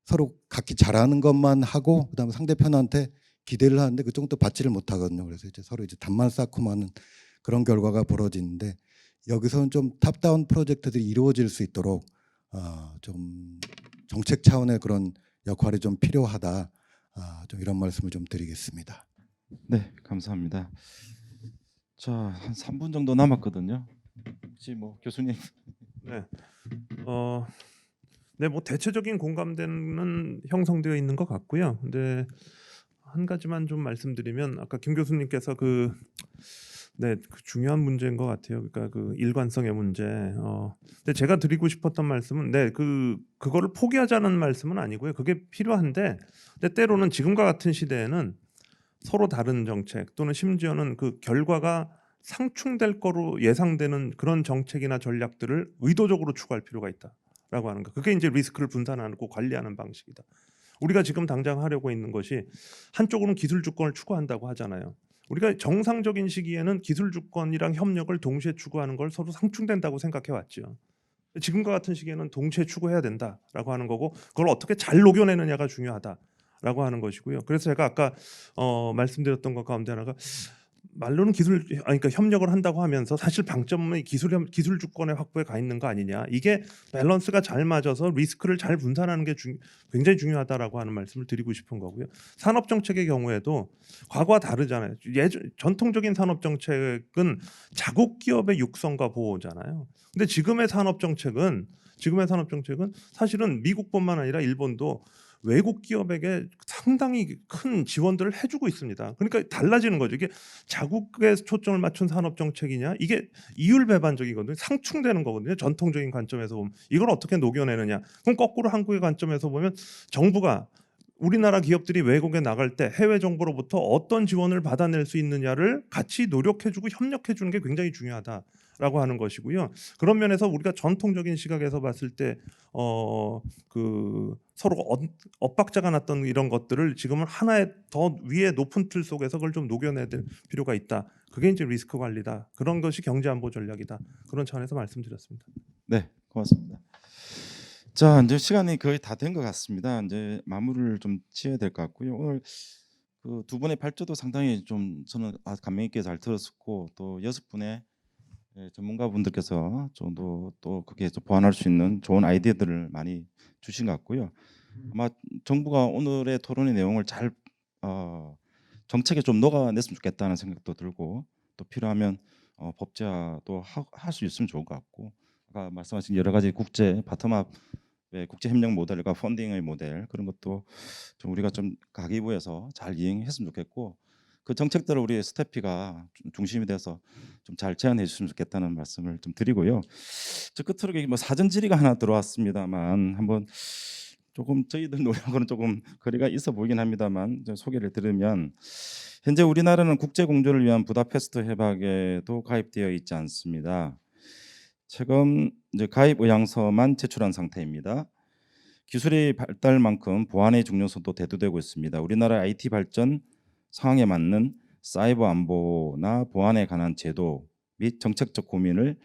서로 각기 잘하는 것만 하고 그다음에 상대편한테 기대를 하는데 그쪽은 받지를 못하거든요. 그래서 이제 서로 이제 답만 쌓고 마는 그런 결과가 벌어지는데 여기서는 좀 탑다운 프로젝트들이 이루어질 수 있도록 좀 정책 차원의 그런 역할이 좀 필요하다. 좀 이런 말씀을 좀 드리겠습니다. 네, 감사합니다. 자, 한 3분 정도 남았거든요. 혹시 뭐 교수님. 네. 네, 뭐 대체적인 공감대는 형성되어 있는 것 같고요. 근데 한 가지만 좀 말씀드리면 아까 김 교수님께서 그 중요한 문제인 것 같아요. 그러니까 그 일관성의 문제. 근데 제가 드리고 싶었던 말씀은 그거를 포기하자는 말씀은 아니고요. 그게 필요한데, 근데 때로는 지금과 같은 시대에는 서로 다른 정책 또는 심지어는 그 결과가 상충될 거로 예상되는 그런 정책이나 전략들을 의도적으로 추구할 필요가 있다라고 하는 거. 그게 이제 리스크를 분산하고 관리하는 방식이다. 우리가 지금 당장 하려고 있는 것이 한쪽으로는 기술 주권을 추구한다고 하잖아요. 우리가 정상적인 시기에는 기술 주권이랑 협력을 동시에 추구하는 걸 서로 상충된다고 생각해 왔죠. 지금과 같은 시기에는 동시에 추구해야 된다라고 하는 거고 그걸 어떻게 잘 녹여내느냐가 중요하다라고 하는 것이고요. 그래서 제가 아까 말씀드렸던 것 가운데 하나가 말로는 그러니까 협력을 한다고 하면서 사실 방점은 기술 주권의 확보에 가 있는 거 아니냐. 이게 밸런스가 잘 맞아서 리스크를 잘 분산하는 게 굉장히 중요하다라고 하는 말씀을 드리고 싶은 거고요. 산업 정책의 경우에도 과거와 다르잖아요. 전통적인 산업 정책은 자국 기업의 육성과 보호잖아요. 근데 지금의 산업 정책은 사실은 미국뿐만 아니라 일본도 외국 기업에게 상당히 큰 지원들을 해주고 있습니다. 그러니까 달라지는 거죠. 이게 자국에 초점을 맞춘 산업 정책이냐, 이게 이율배반적이거든요. 상충되는 거거든요. 전통적인 관점에서 보면 이걸 어떻게 녹여내느냐. 그럼 거꾸로 한국의 관점에서 보면 정부가 우리나라 기업들이 외국에 나갈 때 해외 정부로부터 어떤 지원을 받아낼 수 있느냐를 같이 노력해주고 협력해주는 게 굉장히 중요하다라고 하는 것이고요. 그런 면에서 우리가 전통적인 시각에서 봤을 때 서로 엇박자가 났던 이런 것들을 지금은 하나의 더 위에 높은 틀 속에서 그걸 좀 녹여내야 될 필요가 있다. 그게 이제 리스크 관리다. 그런 것이 경제안보 전략이다. 그런 차원에서 말씀드렸습니다. 네, 고맙습니다. 자, 이제 시간이 거의 다 된 것 같습니다. 이제 마무리를 좀 지어야 될 것 같고요. 오늘 그 두 분의 발표도 상당히 좀 저는 감명 있게 잘 들었었고, 또 6분의 전문가분들께서 좀 또 그게 좀 보완할 수 있는 좋은 아이디어들을 많이 주신 것 같고요. 아마 정부가 오늘의 토론의 내용을 잘 정책에 좀 녹아냈으면 좋겠다는 생각도 들고, 또 필요하면 법제화도 할 수 있으면 좋을 것 같고, 아까 말씀하신 여러 가지 국제 바텀업의 국제 협력 모델과 펀딩의 모델, 그런 것도 좀 우리가 좀 가계부에서 잘 이행했으면 좋겠고, 그 정책들을 우리 스태피가 중심이 돼서 좀 잘 제안해 주시면 좋겠다는 말씀을 좀 드리고요. 저 끝으로 뭐 사전 질의가 하나 들어왔습니다만, 한번 조금 저희들 노력하고는 조금 거리가 있어 보이긴 합니다만 소개를 드리면, 현재 우리나라는 국제 공조를 위한 부다페스트 협약에도 가입되어 있지 않습니다. 최근 이제 가입 의향서만 제출한 상태입니다. 기술의 발달만큼 보안의 중요성도 대두되고 있습니다. 우리나라 IT 발전 상황에 맞는 사이버 안보나 보안에 관한 제도 및 정책적 고민을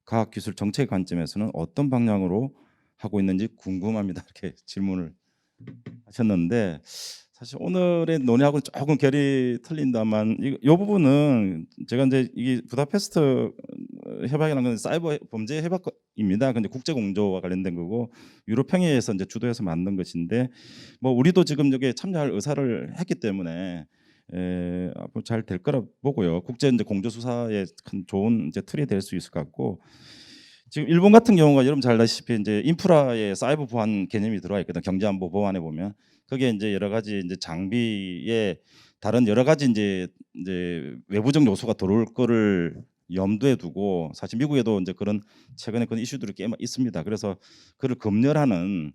과학기술 정책 관점에서는 어떤 방향으로 하고 있는지 궁금합니다. 이렇게 질문을 하셨는데, 사실 오늘의 논의하고는 조금 결이 틀린다만 이 부분은 제가 이제 이게 부다페스트 협약이라는 건 사이버 범죄 협약입니다. 근데 국제 공조와 관련된 거고 유럽 평의에서 이제 주도해서 만든 것인데, 뭐 우리도 지금 여기에 참여할 의사를 했기 때문에 앞으로 잘 될 거라 보고요. 국제 이제 공조 수사에 큰 좋은 이제 틀이 될 수 있을 것 같고, 지금 일본 같은 경우가 여러분 잘 아시다시피 이제 인프라에 사이버 보안 개념이 들어와 있거든. 경제안보 보안에 보면 거기에 이제 여러 가지 이제 장비에 다른 여러 가지 이제 외부적 요소가 들어올 거를 염두에 두고, 사실 미국에도 이제 그런 최근에 그런 이슈들이 꽤 있습니다. 그래서 그를 검열하는,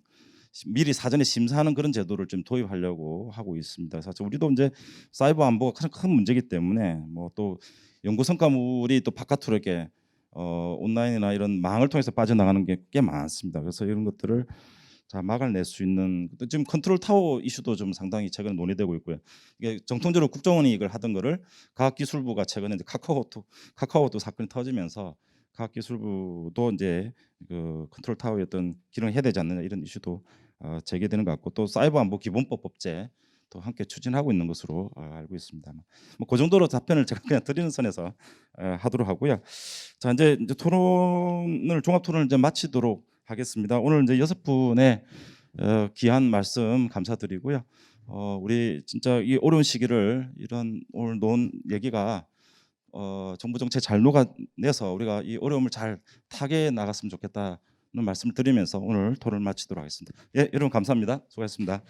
미리 사전에 심사하는 그런 제도를 좀 도입하려고 하고 있습니다. 사실 우리도 이제 사이버 안보가 큰 문제이기 때문에 뭐 또 연구 성과물이 또 바깥으로 이렇게 온라인이나 이런 망을 통해서 빠져나가는 게 꽤 많습니다. 그래서 이런 것들을 자 막아낼 수 있는, 지금 컨트롤 타워 이슈도 좀 상당히 최근에 논의되고 있고요. 이게 정통적으로 국정원이 이걸 하던 거를 과학기술부가 최근에 이제 카카오도 사건이 터지면서 과학기술부도 이제 그 컨트롤 타워의 어떤 기능을 해야 되지 않느냐, 이런 이슈도 제기되는 것 같고, 또 사이버 안보 기본법 법제 또 함께 추진하고 있는 것으로 알고 있습니다. 뭐 그 정도로 답변을 제가 그냥 드리는 선에서 하도록 하고요. 자, 이제 토론을 종합 토론을 이제 마치도록 하겠습니다. 오늘 이제 6분의 귀한 말씀 감사드리고요. 우리 진짜 이 어려운 시기를 이런 오늘 논 얘기가 정부 정책 잘 녹아내서 우리가 이 어려움을 잘 타개 나갔으면 좋겠다는 말씀을 드리면서 오늘 토론을 마치도록 하겠습니다. 예, 여러분 감사합니다. 수고하셨습니다.